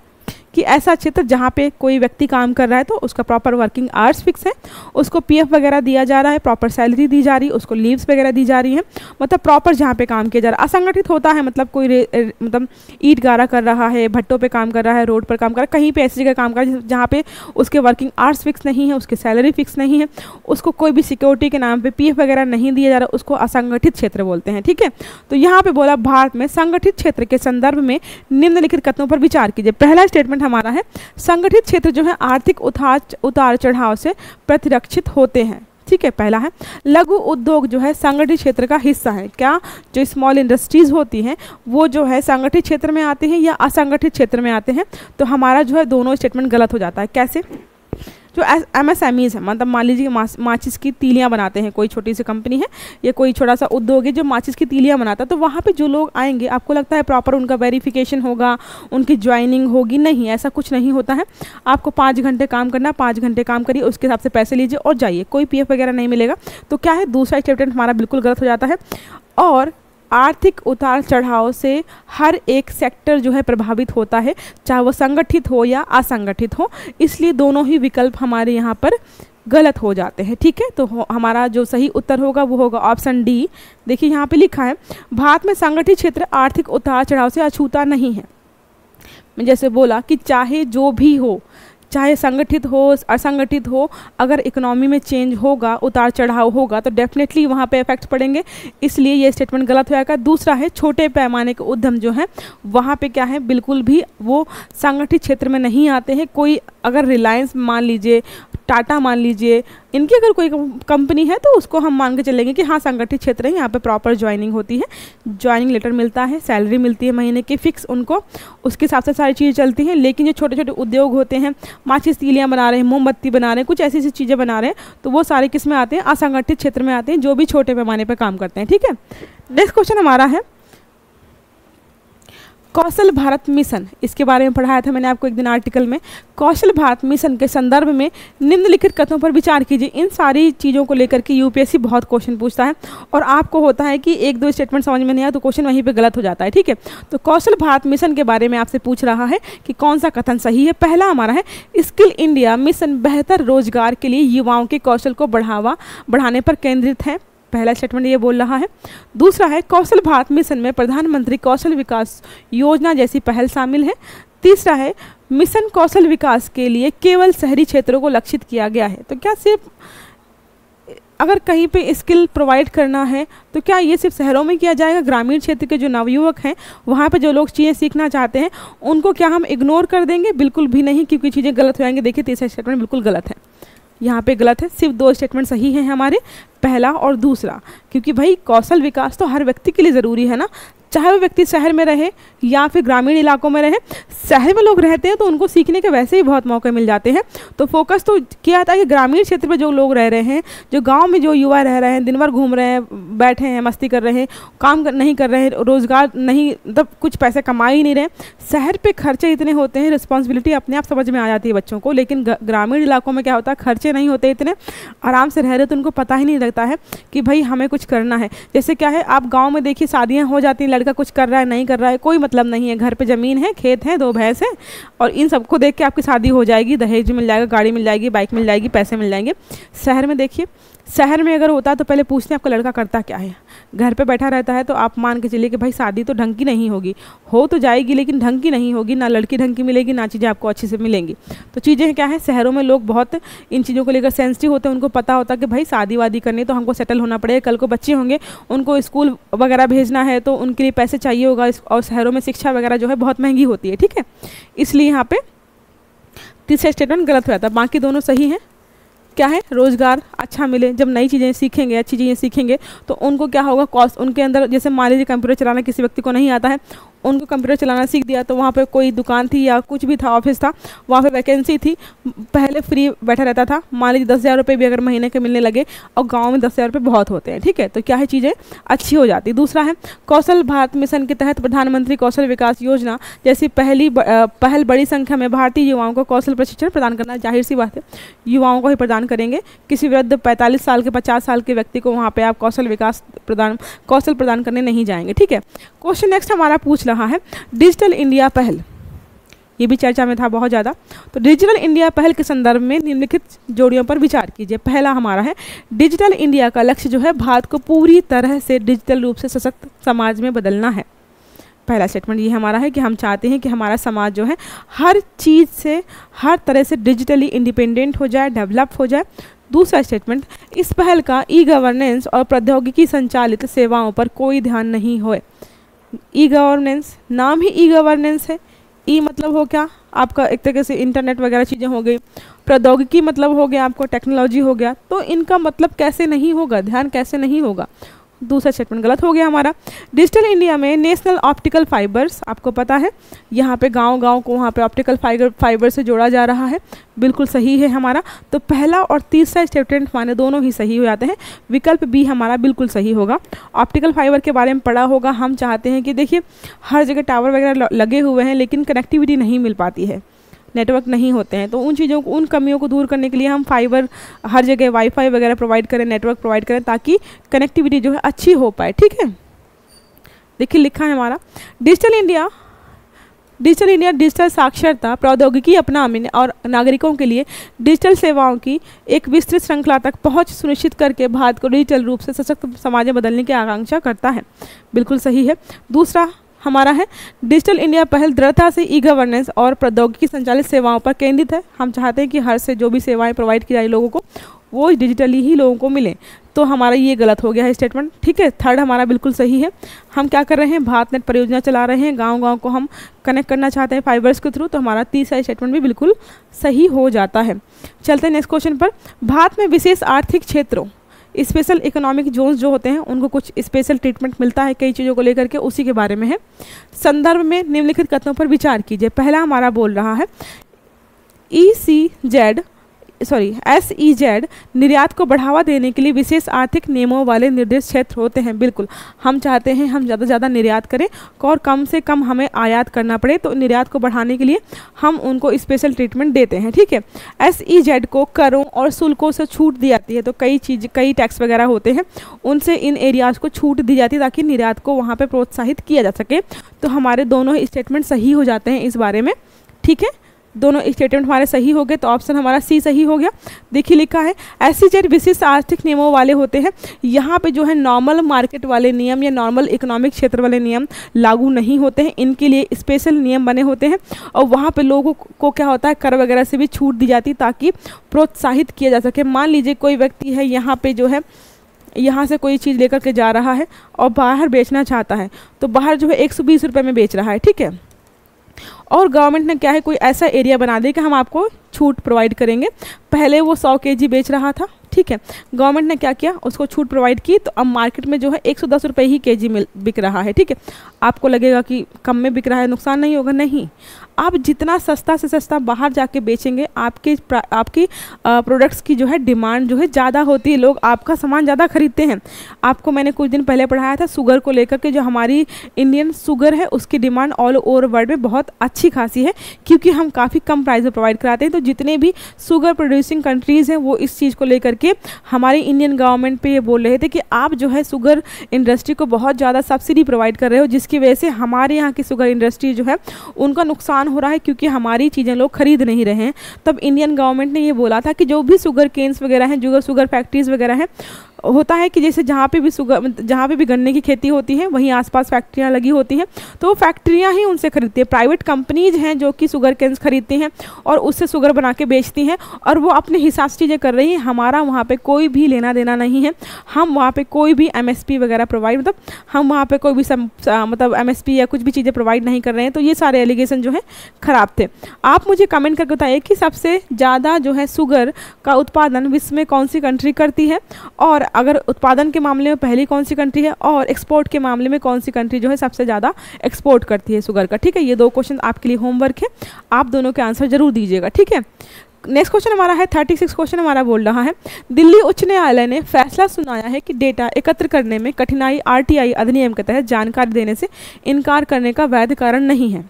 कि ऐसा क्षेत्र जहाँ पे कोई व्यक्ति काम कर रहा है तो उसका प्रॉपर वर्किंग आवर्स फिक्स है, उसको पीएफ वगैरह दिया जा रहा है, प्रॉपर सैलरी दी जा रही है, उसको लीव्स वगैरह दी जा रही है, मतलब प्रॉपर जहाँ पे काम किया जा रहा है। असंगठित होता है मतलब कोई मतलब ईंट गारा कर रहा है, भट्टों पे काम कर रहा है, रोड पर काम कर रहा है, कहीं पे ऐसी जगह काम कर रहा है जहाँ पे उसके वर्किंग आवर्स फिक्स नहीं है, उसकी सैलरी फिक्स नहीं है, उसको कोई भी सिक्योरिटी के नाम पर पीएफ वगैरह नहीं दिया जा रहा, उसको असंगठित क्षेत्र बोलते हैं। ठीक है, तो यहाँ पे बोला भारत में संगठित क्षेत्र के संदर्भ में निम्नलिखित कथनों पर विचार कीजिए। पहला स्टेटमेंट हमारा है, संगठित क्षेत्र जो है आर्थिक उतार चढ़ाव से प्रतिरक्षित होते हैं। ठीक है, पहला है। लघु उद्योग जो है संगठित क्षेत्र का हिस्सा है। क्या जो स्मॉल इंडस्ट्रीज होती हैं वो जो है संगठित क्षेत्र में आते हैं या असंगठित क्षेत्र में आते हैं? तो हमारा जो है दोनों स्टेटमेंट गलत हो जाता है। कैसे? जो MSMEs है, मतलब मान लीजिए माचिस की तीलियां बनाते हैं, कोई छोटी सी कंपनी है या कोई छोटा सा उद्योग है जो माचिस की तीलियां बनाता है, तो वहाँ पे जो लोग आएंगे आपको लगता है प्रॉपर उनका वेरिफिकेशन होगा, उनकी ज्वाइनिंग होगी? नहीं, ऐसा कुछ नहीं होता है। आपको 5 घंटे काम करना, 5 घंटे काम करिए, उसके हिसाब से पैसे लीजिए और जाइए, कोई PF वगैरह नहीं मिलेगा। तो क्या है, दूसरा स्टेटमेंट हमारा बिल्कुल गलत हो जाता है। और आर्थिक उतार चढ़ाव से हर एक सेक्टर जो है प्रभावित होता है, चाहे वो संगठित हो या असंगठित हो, इसलिए दोनों ही विकल्प हमारे यहाँ पर गलत हो जाते हैं। ठीक है, तो हमारा जो सही उत्तर होगा वो होगा ऑप्शन डी। देखिए यहाँ पे लिखा है भारत में संगठित क्षेत्र आर्थिक उतार चढ़ाव से अछूता नहीं है। मैं जैसे बोला कि चाहे जो भी हो, चाहे संगठित हो असंगठित हो, अगर इकोनॉमी में चेंज होगा, उतार चढ़ाव होगा, तो डेफिनेटली वहाँ पे इफेक्ट पड़ेंगे, इसलिए ये स्टेटमेंट गलत हो जाएगा। दूसरा है छोटे पैमाने के उद्यम जो है वहाँ पे क्या है, बिल्कुल भी वो संगठित क्षेत्र में नहीं आते हैं। कोई अगर रिलायंस मान लीजिए, टाटा मान लीजिए, इनकी अगर कोई कंपनी है तो उसको हम मान के चलेंगे कि हाँ संगठित क्षेत्र है, यहाँ पे प्रॉपर ज्वाइनिंग होती है, ज्वाइनिंग लेटर मिलता है, सैलरी मिलती है महीने की फिक्स उनको, उसके हिसाब से सारी चीज़ें चलती हैं। लेकिन जो छोटे छोटे उद्योग होते हैं, माचिस तीलियाँ बना रहे हैं, मोमबत्ती बना रहे हैं, कुछ ऐसी ऐसी चीज़ें बना रहे हैं, तो वो सारे किस में आते हैं, असंगठित क्षेत्र में आते हैं, जो भी छोटे पैमाने पर काम करते हैं। ठीक है, नेक्स्ट क्वेश्चन हमारा है कौशल भारत मिशन। इसके बारे में पढ़ाया था मैंने आपको एक दिन आर्टिकल में। कौशल भारत मिशन के संदर्भ में निम्नलिखित कथनों पर विचार कीजिए। इन सारी चीज़ों को लेकर के यूपीएससी बहुत क्वेश्चन पूछता है और आपको होता है कि एक दो स्टेटमेंट समझ में नहीं आया तो क्वेश्चन वहीं पे गलत हो जाता है। ठीक है, तो कौशल भारत मिशन के बारे में आपसे पूछ रहा है कि कौन सा कथन सही है। पहला हमारा है स्किल इंडिया मिशन बेहतर रोजगार के लिए युवाओं के कौशल को बढ़ाने पर केंद्रित है। पहला स्टेटमेंट ये बोल रहा है। दूसरा है कौशल भारत मिशन में प्रधानमंत्री कौशल विकास योजना जैसी पहल शामिल है। तीसरा है मिशन कौशल विकास के लिए केवल शहरी क्षेत्रों को लक्षित किया गया है। तो क्या सिर्फ अगर कहीं पे स्किल प्रोवाइड करना है तो क्या ये सिर्फ शहरों में किया जाएगा? ग्रामीण क्षेत्र के जो नवयुवक हैं, वहाँ पे जो लोग चीज़ें सीखना चाहते हैं, उनको क्या हम इग्नोर कर देंगे? बिल्कुल भी नहीं, क्योंकि चीज़ें गलत हो जाएंगी। देखिए तीसरा स्टेटमेंट बिल्कुल गलत है, यहाँ पे गलत है। सिर्फ दो स्टेटमेंट सही हैं हमारे, पहला और दूसरा, क्योंकि भाई कौशल विकास तो हर व्यक्ति के लिए ज़रूरी है ना, चाहे वो व्यक्ति शहर में रहे या फिर ग्रामीण इलाकों में रहे। शहर में लोग रहते हैं तो उनको सीखने के वैसे ही बहुत मौके मिल जाते हैं, तो फोकस तो किया जाता है कि ग्रामीण क्षेत्र में जो लोग रह रहे हैं, जो गांव में जो युवा रह रहे हैं, दिन भर घूम रहे हैं, बैठे हैं, मस्ती कर रहे हैं, काम नहीं कर रहे हैं, रोज़गार नहीं, मतलब कुछ पैसे कमा ही नहीं रहे, शहर पे खर्चे इतने होते हैं, रिस्पॉन्सिबिलिटी अपने आप समझ में आ जाती है बच्चों को। लेकिन ग्रामीण इलाकों में क्या होता है, खर्चे नहीं होते इतने, आराम से रह रहे, तो उनको पता ही नहीं लगता है कि भाई हमें कुछ करना है। जैसे क्या है, आप गाँव में देखिए शादियाँ हो जाती हैं, लड़का कुछ कर रहा है नहीं कर रहा है कोई मतलब नहीं है, घर पे ज़मीन है, खेत है, 2 भैंस है, और इन सबको देख के आपकी शादी हो जाएगी, दहेज मिल जाएगा, गाड़ी मिल जाएगी, बाइक मिल जाएगी, पैसे मिल जाएंगे। शहर में देखिए, शहर में अगर होता तो पहले पूछते हैं आपका लड़का करता क्या है। घर पे बैठा रहता है तो आप मान के चलिए कि भाई शादी तो ढंग की नहीं होगी, हो तो जाएगी लेकिन ढंग की नहीं होगी, ना लड़की ढंग की मिलेगी, ना चीज़ें आपको अच्छे से मिलेंगी। तो चीज़ें क्या है, शहरों में लोग बहुत इन चीज़ों को लेकर सेंसिटिव होते हैं, उनको पता होता है कि भाई शादी वादी करनी तो हमको सेटल होना पड़ेगा, कल को बच्चे होंगे, उनको स्कूल वगैरह भेजना है तो उनके लिए पैसे चाहिए होगा, और शहरों में शिक्षा वगैरह जो है बहुत महंगी होती है। ठीक है, इसलिए यहाँ पे तीसरा स्टेटमेंट गलत हो जाता है, बाकी दोनों सही हैं। क्या है, रोज़गार अच्छा मिले, जब नई चीज़ें सीखेंगे, अच्छी चीज़ें सीखेंगे तो उनको क्या होगा, कॉस्ट उनके अंदर, जैसे मान लीजिए कंप्यूटर चलाना किसी व्यक्ति को नहीं आता है, उनको कंप्यूटर चलाना सीख दिया तो वहाँ पे कोई दुकान थी या कुछ भी था, ऑफिस था, वहाँ पे वैकेंसी थी, पहले फ्री बैठा रहता था, मान लीजिए 10,000 रुपये भी अगर महीने के मिलने लगे, और गांव में 10,000 रुपये बहुत होते हैं। ठीक है, तो क्या है, चीज़ें अच्छी हो जाती। दूसरा है कौशल भारत मिशन के तहत प्रधानमंत्री कौशल विकास योजना जैसी पहल बड़ी संख्या में भारतीय युवाओं को कौशल प्रशिक्षण प्रदान करना, जाहिर सी बात है युवाओं को ही प्रदान करेंगे, किसी वृद्ध 45 साल के 50 साल के व्यक्ति को वहाँ पर आप कौशल प्रदान करने नहीं जाएंगे। ठीक है, क्वेश्चन नेक्स्ट हमारा पूछ रहा है डिजिटल इंडिया पहल, ये भी चर्चा में था बहुत ज़्यादा। तो डिजिटल इंडिया पहल के संदर्भ में निम्नलिखित जोड़ियों पर विचार कीजिए। पहला हमारा है डिजिटल इंडिया का लक्ष्य जो है भारत को पूरी तरह से डिजिटल रूप से सशक्त समाज में बदलना है। पहला स्टेटमेंट ये हमारा है कि हम चाहते हैं कि हमारा समाज जो है हर चीज़ से, हर तरह से डिजिटली इंडिपेंडेंट हो जाए, डेवलप हो जाए। दूसरा स्टेटमेंट, इस पहल का ई गवर्नेंस और प्रौद्योगिकी संचालित सेवाओं पर कोई ध्यान नहीं होए। ई गवर्नेंस, नाम ही ई गवर्नेंस है, ई मतलब हो क्या, आपका एक तरीके से इंटरनेट वगैरह चीज़ें हो गई, प्रौद्योगिकी मतलब हो गया आपको टेक्नोलॉजी हो गया, तो इनका मतलब कैसे नहीं होगा, ध्यान कैसे नहीं होगा। दूसरा स्टेटमेंट गलत हो गया हमारा। डिजिटल इंडिया में नेशनल ऑप्टिकल फाइबर्स, आपको पता है यहाँ पे गांव-गांव को वहाँ पे ऑप्टिकल फाइबर से जोड़ा जा रहा है, बिल्कुल सही है हमारा। तो पहला और तीसरा स्टेटमेंट माने दोनों ही सही हो जाते हैं, विकल्प बी हमारा बिल्कुल सही होगा। ऑप्टिकल फाइबर के बारे में पढ़ा होगा, हम चाहते हैं कि देखिए हर जगह टावर वगैरह लगे हुए हैं लेकिन कनेक्टिविटी नहीं मिल पाती है, नेटवर्क नहीं होते हैं, तो उन चीज़ों को, उन कमियों को दूर करने के लिए हम फाइबर हर जगह वाईफाई वगैरह प्रोवाइड करें, नेटवर्क प्रोवाइड करें, ताकि कनेक्टिविटी जो है अच्छी हो पाए। ठीक है, देखिए लिखा है हमारा digital India digital India digital साक्षरता, प्रौद्योगिकी अपनाने और नागरिकों के लिए डिजिटल सेवाओं की एक विस्तृत श्रृंखला तक पहुंच सुनिश्चित करके भारत को डिजिटल रूप से सशक्त समाज में बदलने की आकांक्षा करता है। बिल्कुल सही है। दूसरा हमारा है डिजिटल इंडिया पहल दृढ़ता से ई गवर्नेंस और प्रौद्योगिकी संचालित सेवाओं पर केंद्रित है। हम चाहते हैं कि हर से जो भी सेवाएं प्रोवाइड की जाए लोगों को वो डिजिटली ही लोगों को मिले। तो हमारा ये गलत हो गया है स्टेटमेंट, ठीक है। थर्ड हमारा बिल्कुल सही है। हम क्या कर रहे हैं, भारत नेट परियोजना चला रहे हैं, गांव-गांव को हम कनेक्ट करना चाहते हैं फाइबर्स के थ्रू, तो हमारा तीसरा स्टेटमेंट भी बिल्कुल सही हो जाता है। चलते हैं नेक्स्ट क्वेश्चन पर। भारत में विशेष आर्थिक क्षेत्रों, स्पेशल इकोनॉमिक जोन्स जो होते हैं उनको कुछ स्पेशल ट्रीटमेंट मिलता है कई चीज़ों को लेकर के, उसी के बारे में है। संदर्भ में निम्नलिखित कथनों पर विचार कीजिए। पहला हमारा बोल रहा है SEZ निर्यात को बढ़ावा देने के लिए विशेष आर्थिक नियमों वाले निर्देश क्षेत्र होते हैं। बिल्कुल, हम चाहते हैं हम ज़्यादा से ज़्यादा निर्यात करें और कम से कम हमें आयात करना पड़े, तो निर्यात को बढ़ाने के लिए हम उनको स्पेशल ट्रीटमेंट देते हैं, ठीक है। SEZ को करों और शुल्कों से छूट दी जाती है, तो कई टैक्स वगैरह होते हैं उनसे इन एरियाज़ को छूट दी जाती है ताकि निर्यात को वहाँ पर प्रोत्साहित किया जा सके। तो हमारे दोनों स्टेटमेंट सही हो जाते हैं इस बारे में, ठीक है। दोनों स्टेटमेंट हमारे सही हो गए, तो ऑप्शन हमारा सी सही हो गया। देखिए लिखा है SEZ विशिष्ट आर्थिक नियमों वाले होते हैं। यहाँ पे जो है नॉर्मल मार्केट वाले नियम या नॉर्मल इकोनॉमिक क्षेत्र वाले नियम लागू नहीं होते हैं, इनके लिए स्पेशल नियम बने होते हैं और वहाँ पे लोगों को क्या होता है, कर वगैरह से भी छूट दी जाती ताकि प्रोत्साहित किया जा सके। मान लीजिए कोई व्यक्ति है यहाँ पे जो है यहाँ से कोई चीज़ लेकर के जा रहा है और बाहर बेचना चाहता है, तो बाहर जो है 120 रुपये में बेच रहा है, ठीक है। और गवर्नमेंट ने क्या है कोई ऐसा एरिया बना दिया कि हम आपको छूट प्रोवाइड करेंगे। पहले वो 100 kg बेच रहा था, ठीक है, गवर्नमेंट ने क्या किया उसको छूट प्रोवाइड की, तो अब मार्केट में जो है 110 रुपये ही kg बिक रहा है, ठीक है। आपको लगेगा कि कम में बिक रहा है, नुकसान नहीं होगा, नहीं। आप जितना सस्ता से सस्ता बाहर जाके बेचेंगे आपकी प्रोडक्ट्स की जो है डिमांड जो है ज़्यादा होती है, लोग आपका सामान ज़्यादा खरीदते हैं। आपको मैंने कुछ दिन पहले पढ़ाया था शुगर को लेकर के, जो हमारी इंडियन शुगर है उसकी डिमांड ऑल ओवर वर्ल्ड में बहुत अच्छी खासी है, क्योंकि हम काफ़ी कम प्राइस में प्रोवाइड कराते हैं। तो जितने भी शुगर प्रोड्यूसिंग कंट्रीज़ हैं वो इस चीज़ को लेकर के हमारी इंडियन गवर्नमेंट पे ये बोल रहे थे कि आप जो है शुगर इंडस्ट्री को बहुत ज़्यादा सब्सिडी प्रोवाइड कर रहे हो, जिसकी वजह से हमारे यहाँ की शुगर इंडस्ट्री जो है उनका नुकसान हो रहा है, क्योंकि हमारी चीज़ें लोग खरीद नहीं रहे हैं। तब इंडियन गवर्नमेंट ने ये बोला था कि जो भी शुगर केन्स वगैरह हैं, जो शुगर फैक्ट्रीज़ वगैरह हैं, होता है कि जैसे जहाँ पे भी गन्ने की खेती होती है वहीं आसपास फैक्ट्रियाँ लगी होती हैं, तो वो फैक्ट्रियाँ ही उनसे खरीदती है। प्राइवेट कंपनीज हैं जो कि शुगर केन्स खरीदती हैं और उससे शुगर बना के बेचती हैं, और वो अपने हिसाब से चीज़ें कर रही हैं। हमारा वहाँ पे कोई भी लेना देना नहीं है। हम वहाँ पे कोई भी MSP वगैरह प्रोवाइड, मतलब हम वहाँ पे कोई भी MSP या कुछ भी चीज़ें प्रोवाइड नहीं कर रहे हैं। तो ये सारे एलिगेशन जो है ख़राब थे। आप मुझे कमेंट करके बताइए कि सबसे ज़्यादा जो है शुगर का उत्पादन विश्व में कौन सी कंट्री करती है, और अगर उत्पादन के मामले में पहली कौन सी कंट्री है, और एक्सपोर्ट के मामले में कौन सी कंट्री जो है सबसे ज़्यादा एक्सपोर्ट करती है शुगर का, ठीक है। ये 2 क्वेश्चन आपके लिए होमवर्क है, आप दोनों के आंसर जरूर दीजिएगा, ठीक है। नेक्स्ट क्वेश्चन हमारा है 36 क्वेश्चन हमारा बोल रहा है दिल्ली उच्च न्यायालय ने फैसला सुनाया है कि डेटा एकत्र करने में कठिनाई RTI अधिनियम के तहत जानकारी देने से इनकार करने का वैध कारण नहीं है।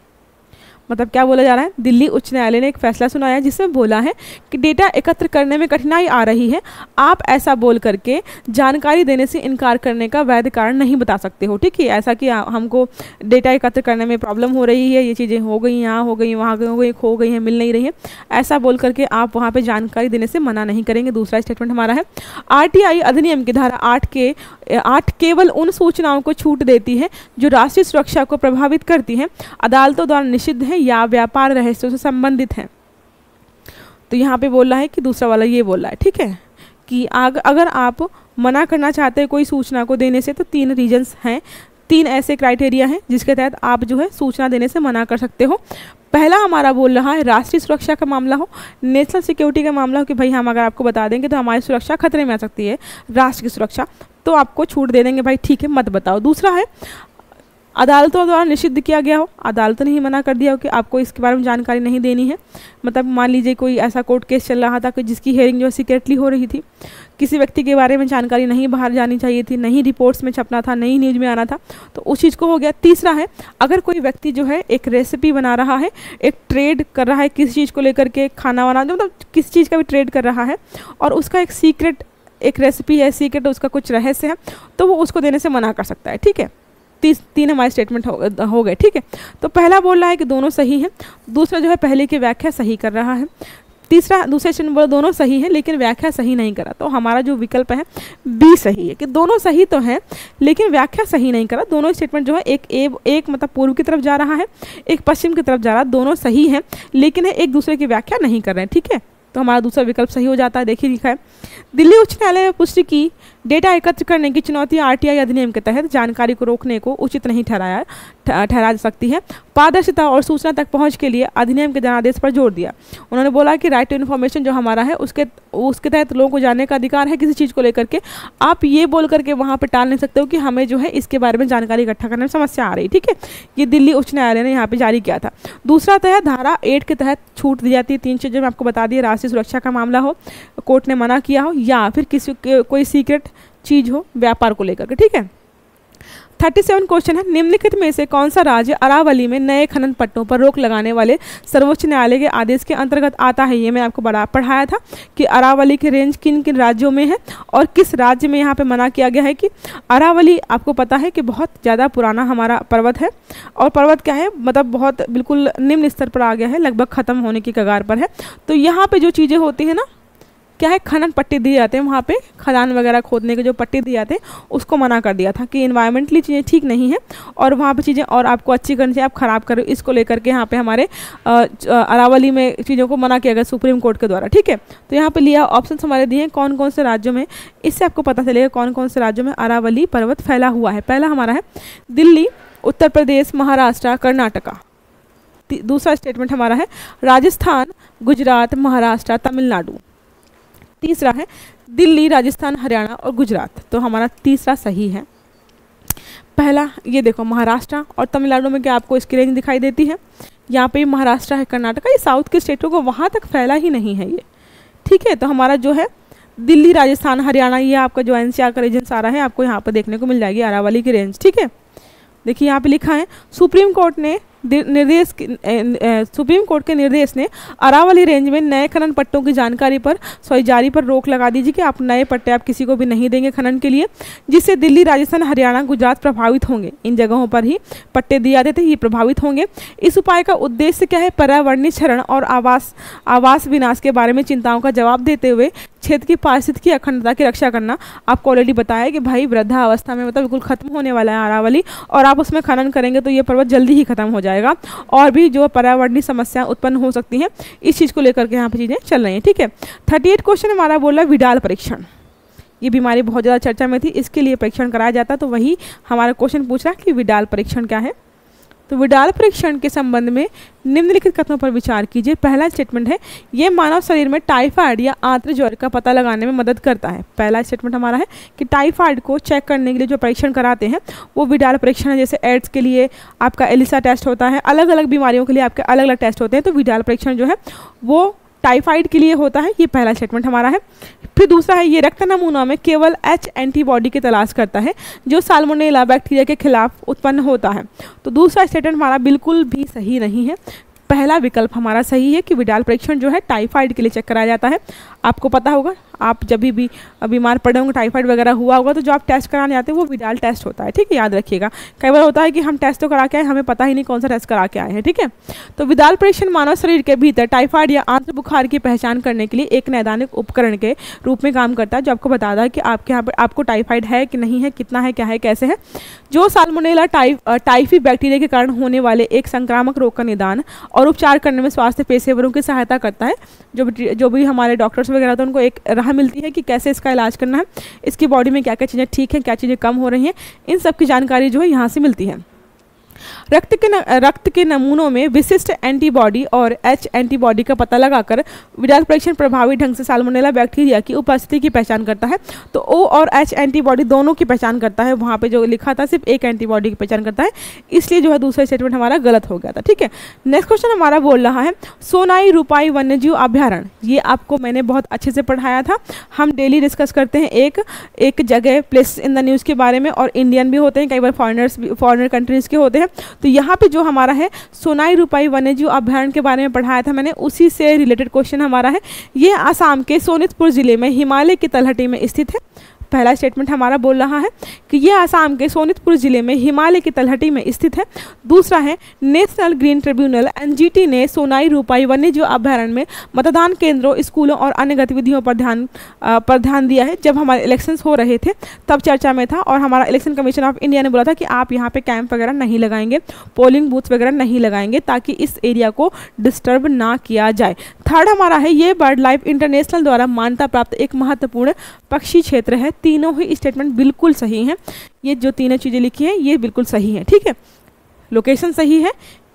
मतलब क्या बोला जा रहा है, दिल्ली उच्च न्यायालय ने एक फैसला सुनाया जिसमें बोला है कि डेटा एकत्र करने में कठिनाई आ रही है, आप ऐसा बोल करके जानकारी देने से इनकार करने का वैध कारण नहीं बता सकते हो, ठीक है। ऐसा कि हमको डेटा एकत्र करने में प्रॉब्लम हो रही है, ये चीज़ें हो गई, यहाँ हो गई, वहाँ हो गई, खो गई हैं, मिल नहीं रही है, ऐसा बोल करके आप वहाँ पर जानकारी देने से मना नहीं करेंगे। दूसरा स्टेटमेंट हमारा है RTI अधिनियम की धारा 8 केवल उन सूचनाओं को छूट देती है जो राष्ट्रीय सुरक्षा को प्रभावित करती हैं, अदालतों द्वारा निषिद्ध है या व्यापार रहस्यों से संबंधित हैं। तो यहाँ पे बोल रहा है कि दूसरा वाला ये बोल रहा है, ठीक है, कि अगर आप मना करना चाहते हैं कोई सूचना को देने से, तो 3 रीजंस हैं, 3 ऐसे क्राइटेरिया हैं जिसके तहत आप जो है सूचना देने से मना कर सकते हो। पहला हमारा बोल रहा है राष्ट्रीय सुरक्षा का मामला हो, नेशनल सिक्योरिटी का मामला हो कि भाई हम अगर आपको बता देंगे तो हमारी सुरक्षा खतरे में आ सकती है, राष्ट्र की सुरक्षा, तो आपको छूट दे देंगे, भाई ठीक है मत बताओ। दूसरा है अदालतों द्वारा निषिद्ध किया गया हो, अदालतों ने ही मना कर दिया हो कि आपको इसके बारे में जानकारी नहीं देनी है। मतलब मान लीजिए कोई ऐसा कोर्ट केस चल रहा था कि जिसकी हेयरिंग जो है सीक्रेटली हो रही थी, किसी व्यक्ति के बारे में जानकारी नहीं बाहर जानी चाहिए थी, नहीं रिपोर्ट्स में छपना था, नहीं न्यूज़ में आना था, तो उस चीज़ को हो गया। तीसरा है अगर कोई व्यक्ति जो है एक रेसिपी बना रहा है, एक ट्रेड कर रहा है किसी चीज़ को लेकर के, खाना वाना मतलब किसी चीज़ का भी ट्रेड कर रहा है, और उसका एक सीक्रेट एक रेसिपी है, सीक्रेट उसका कुछ रहस्य है, तो वो उसको देने से मना कर सकता है, ठीक है। तीन हमारे स्टेटमेंट हो गए, ठीक है। तो पहला बोल रहा है कि दोनों सही हैं, दूसरा जो है पहले की व्याख्या सही कर रहा है, तीसरा दूसरे स्टेटमेंट बोला दोनों सही है लेकिन व्याख्या सही नहीं करा। तो हमारा जो विकल्प है बी सही है कि दोनों सही तो हैं लेकिन व्याख्या सही नहीं करा। दोनों स्टेटमेंट जो है एक मतलब पूर्व की तरफ जा रहा है, एक पश्चिम की तरफ जा रहा है, दोनों सही हैं लेकिन एक दूसरे की व्याख्या नहीं कर रहे हैं, ठीक है। तो हमारा दूसरा विकल्प सही हो जाता है। देखिए लिखा है, दिल्ली उच्च न्यायालय ने पुष्टि की डेटा एकत्र करने की चुनौती आरटीआई अधिनियम के तहत जानकारी को रोकने को उचित नहीं ठहरा सकती है। पारदर्शिता और सूचना तक पहुंच के लिए अधिनियम के जनादेश पर जोर दिया। उन्होंने बोला कि राइट टू इन्फॉर्मेशन जो हमारा है उसके तहत लोगों को जानने का अधिकार है किसी चीज़ को लेकर के। आप ये बोल करके वहाँ पर टाल नहीं सकते हो कि हमें जो है इसके बारे में जानकारी इकट्ठा करने में समस्या आ रही, ठीक है। ये दिल्ली उच्च न्यायालय ने यहाँ पर जारी किया था। दूसरा तहत धारा 8 के तहत छूट दी जाती है। 3 चीज़ें मैं आपको बता दी, राष्ट्रीय सुरक्षा का मामला हो, कोर्ट ने मना किया हो, या फिर किसी कोई सीक्रेट चीज़ हो व्यापार को लेकर के, ठीक है। 37 क्वेश्चन है, निम्नलिखित में से कौन सा राज्य अरावली में नए खनन पट्टों पर रोक लगाने वाले सर्वोच्च न्यायालय के आदेश के अंतर्गत आता है। ये मैं आपको पढ़ाया था कि अरावली के रेंज किन किन राज्यों में है और किस राज्य में यहाँ पे मना किया गया है। कि अरावली आपको पता है कि बहुत ज़्यादा पुराना हमारा पर्वत है और पर्वत क्या है मतलब बहुत बिल्कुल निम्न स्तर पर आ गया है, लगभग ख़त्म होने की कगार पर है। तो यहाँ पर जो चीज़ें होती हैं ना, क्या है, खनन पट्टे दिए जाते हैं, वहाँ पे खदान वगैरह खोदने के जो पट्टे दिए जाते हैं उसको मना कर दिया था कि इन्वायरमेंटली चीज़ें ठीक नहीं है और वहाँ पे चीज़ें और आपको अच्छी करनी चाहिए, आप ख़राब करो, इसको लेकर के यहाँ पे हमारे अरावली में चीज़ों को मना किया गया सुप्रीम कोर्ट के द्वारा, ठीक है। तो यहाँ पे लिया ऑप्शन हमारे दिए हैं कौन कौन से राज्यों में, इससे आपको पता चलेगा कौन कौन से राज्यों में अरावली पर्वत फैला हुआ है। पहला हमारा है दिल्ली, उत्तर प्रदेश, महाराष्ट्र, कर्नाटका। दूसरा स्टेटमेंट हमारा है राजस्थान, गुजरात, महाराष्ट्र, तमिलनाडु। तीसरा है दिल्ली, राजस्थान, हरियाणा और गुजरात। तो हमारा तीसरा सही है। पहला ये देखो महाराष्ट्र और तमिलनाडु में क्या आपको इसकी रेंज दिखाई देती है, यहाँ पे महाराष्ट्र है, कर्नाटका, ये साउथ के स्टेटों को वहाँ तक फैला ही नहीं है ये, ठीक है। तो हमारा जो है दिल्ली, राजस्थान, हरियाणा, ये आपका जो एनसीआर का रीजन सारा है आपको यहाँ पर देखने को मिल जाएगी अरावली की रेंज, ठीक है। देखिए यहाँ पे लिखा है सुप्रीम कोर्ट के निर्देश ने अरावली रेंज में नए खनन पट्टों की जारी पर रोक लगा दीजिए कि आप नए पट्टे आप किसी को भी नहीं देंगे खनन के लिए, जिससे दिल्ली, राजस्थान, हरियाणा, गुजरात प्रभावित होंगे। इन जगहों पर ही पट्टे दिए जाते थे, ये प्रभावित होंगे। इस उपाय का उद्देश्य क्या है, पर्यावरणीय क्षरण और आवास विनाश के बारे में चिंताओं का जवाब देते हुए क्षेत्र की पारिस्थितिकी अखंडता की रक्षा करना। आपको ऑलरेडी बताया कि भाई वृद्धावस्था में मतलब बिल्कुल खत्म होने वाला है अरावली, और आप उसमें खनन करेंगे तो ये पर्वत जल्दी ही खत्म हो जाएगा और भी जो पर्यावरणीय समस्याएं उत्पन्न हो सकती हैं, इस चीज़ को लेकर के यहाँ पे चीज़ें चल रही हैं, ठीक है। 38 क्वेश्चन हमारा बोला विडाल परीक्षण। ये बीमारी बहुत ज़्यादा चर्चा में थी, इसके लिए परीक्षण कराया जाता, तो वही हमारा क्वेश्चन पूछ रहा है कि विडाल परीक्षण क्या है। तो विडाल परीक्षण के संबंध में निम्नलिखित कथनों पर विचार कीजिए। पहला स्टेटमेंट है ये मानव शरीर में टाइफाइड या आंत्र ज्वर का पता लगाने में मदद करता है। पहला स्टेटमेंट हमारा है कि टाइफाइड को चेक करने के लिए जो परीक्षण कराते हैं वो विडाल परीक्षण है। जैसे एड्स के लिए आपका एलिसा टेस्ट होता है, अलग अलग बीमारियों के लिए आपके अलग अलग टेस्ट होते हैं, तो विडाल परीक्षण जो है वो टाइफाइड के लिए होता है। ये पहला स्टेटमेंट हमारा है। फिर दूसरा है ये रक्त नमूना में केवल H एंटीबॉडी की तलाश करता है जो साल्मोनेला बैक्टीरिया के खिलाफ उत्पन्न होता है। तो दूसरा स्टेटमेंट हमारा बिल्कुल भी सही नहीं है। पहला विकल्प हमारा सही है कि विडाल परीक्षण जो है टाइफाइड के लिए चेक कराया जाता है। आपको पता होगा आप जब भी बीमार पड़े होंगे, टाइफाइड वगैरह हुआ होगा, तो जो आप टेस्ट कराने आते हैं वो विडाल टेस्ट होता है, ठीक है, याद रखिएगा। कई बार होता है कि हम टेस्ट तो करा के आए, हमें पता ही नहीं कौन सा टेस्ट करा के आए हैं, ठीक है। तो विडाल परीक्षण मानव शरीर के भीतर टाइफाइड या आंत्र बुखार की पहचान करने के लिए एक नैदानिक उपकरण के रूप में काम करता है, जो आपको बताता है कि आपके यहाँ पर आपको टाइफाइड है कि नहीं है, कितना है, क्या है, कैसे है। जो साल्मोनेला टाइफी बैक्टीरिया के कारण होने वाले एक संक्रामक रोग का निदान और उपचार करने में स्वास्थ्य पेशेवरों की सहायता करता है। जो भी हमारे डॉक्टर्स वगैरह होते हैं उनको एक राह मिलती है कि कैसे इसका इलाज करना है, इसकी बॉडी में क्या क्या चीज़ें ठीक हैं, क्या चीज़ें कम हो रही हैं, इन सब की जानकारी जो है यहाँ से मिलती है। रक्त के नमूनों में विशिष्ट एंटीबॉडी और H एंटीबॉडी का पता लगाकर विडाल परीक्षण प्रभावी ढंग से साल्मोनेला बैक्टीरिया की उपस्थिति की पहचान करता है। तो O और H एंटीबॉडी दोनों की पहचान करता है, वहाँ पे जो लिखा था सिर्फ एक एंटीबॉडी की पहचान करता है, इसलिए जो है दूसरा स्टेटमेंट हमारा गलत हो गया था, ठीक है। नेक्स्ट क्वेश्चन हमारा बोल रहा है सोनाई रूपाई वन्यजीव अभ्यारण्य। ये आपको मैंने बहुत अच्छे से पढ़ाया था, हम डेली डिस्कस करते हैं एक जगह प्लेस इन द न्यूज़ के बारे में, और इंडियन भी होते हैं, कई बार फॉरेनर कंट्रीज़ के होते हैं। तो यहाँ पे जो हमारा है सोनाई रूपाई वन्यजीव अभ्यारण्य के बारे में पढ़ाया था मैंने, उसी से रिलेटेड क्वेश्चन हमारा है। ये आसाम के सोनितपुर जिले में हिमालय की तलहटी में स्थित है। पहला स्टेटमेंट हमारा बोल रहा है कि ये आसाम के सोनितपुर जिले में हिमालय की तलहटी में स्थित है। दूसरा है नेशनल ग्रीन ट्रिब्यूनल एनजीटी ने सोनाई रूपाई वन्यजीव अभयारण्य में मतदान केंद्रों, स्कूलों और अन्य गतिविधियों पर ध्यान दिया है। जब हमारे इलेक्शंस हो रहे थे तब चर्चा में था और हमारा इलेक्शन कमीशन ऑफ इंडिया ने बोला था कि आप यहाँ पे कैंप वगैरह नहीं लगाएंगे, पोलिंग बूथ वगैरह नहीं लगाएंगे ताकि इस एरिया को डिस्टर्ब ना किया जाए। थर्ड हमारा है ये बर्ड लाइफ इंटरनेशनल द्वारा मान्यता प्राप्त एक महत्वपूर्ण पक्षी क्षेत्र है। तीनों ही स्टेटमेंट बिल्कुल सही हैं। ये जो तीनों चीज़ें लिखी हैं ये बिल्कुल सही है, ठीक है। लोकेशन सही है,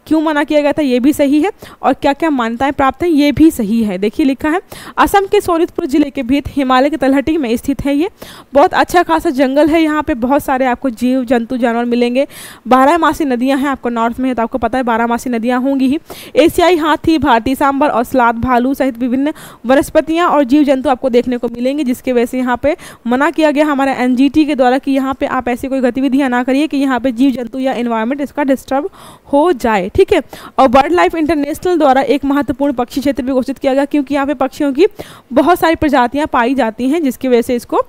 क्यों मना किया गया था ये भी सही है, और क्या क्या मान्यताएं प्राप्त हैं ये भी सही है। देखिए लिखा है असम के सोनितपुर जिले के भीतर हिमालय की तलहटी में स्थित है। ये बहुत अच्छा खासा जंगल है, यहाँ पे बहुत सारे आपको जीव जंतु जानवर मिलेंगे। 12मासी नदियाँ हैं, आपको नॉर्थ में है तो आपको पता है 12मासी नदियाँ होंगी ही। एशियाई हाथी, भारतीय सांबर और सलाद भालू सहित विभिन्न वनस्पतियाँ और जीव जंतु आपको देखने को मिलेंगे, जिसके वजह से यहाँ पे मना किया गया हमारे एनजीटी के द्वारा कि यहाँ पे आप ऐसी कोई गतिविधियाँ ना करिए कि यहाँ पे जीव जंतु या इन्वायरमेंट इसका डिस्टर्ब हो जाए, ठीक है। और बर्ड लाइफ इंटरनेशनल द्वारा एक महत्वपूर्ण पक्षी क्षेत्र भी घोषित किया गया, क्योंकि यहाँ पे पक्षियों की बहुत सारी प्रजातियां पाई जाती हैं, जिसकी वजह से इसको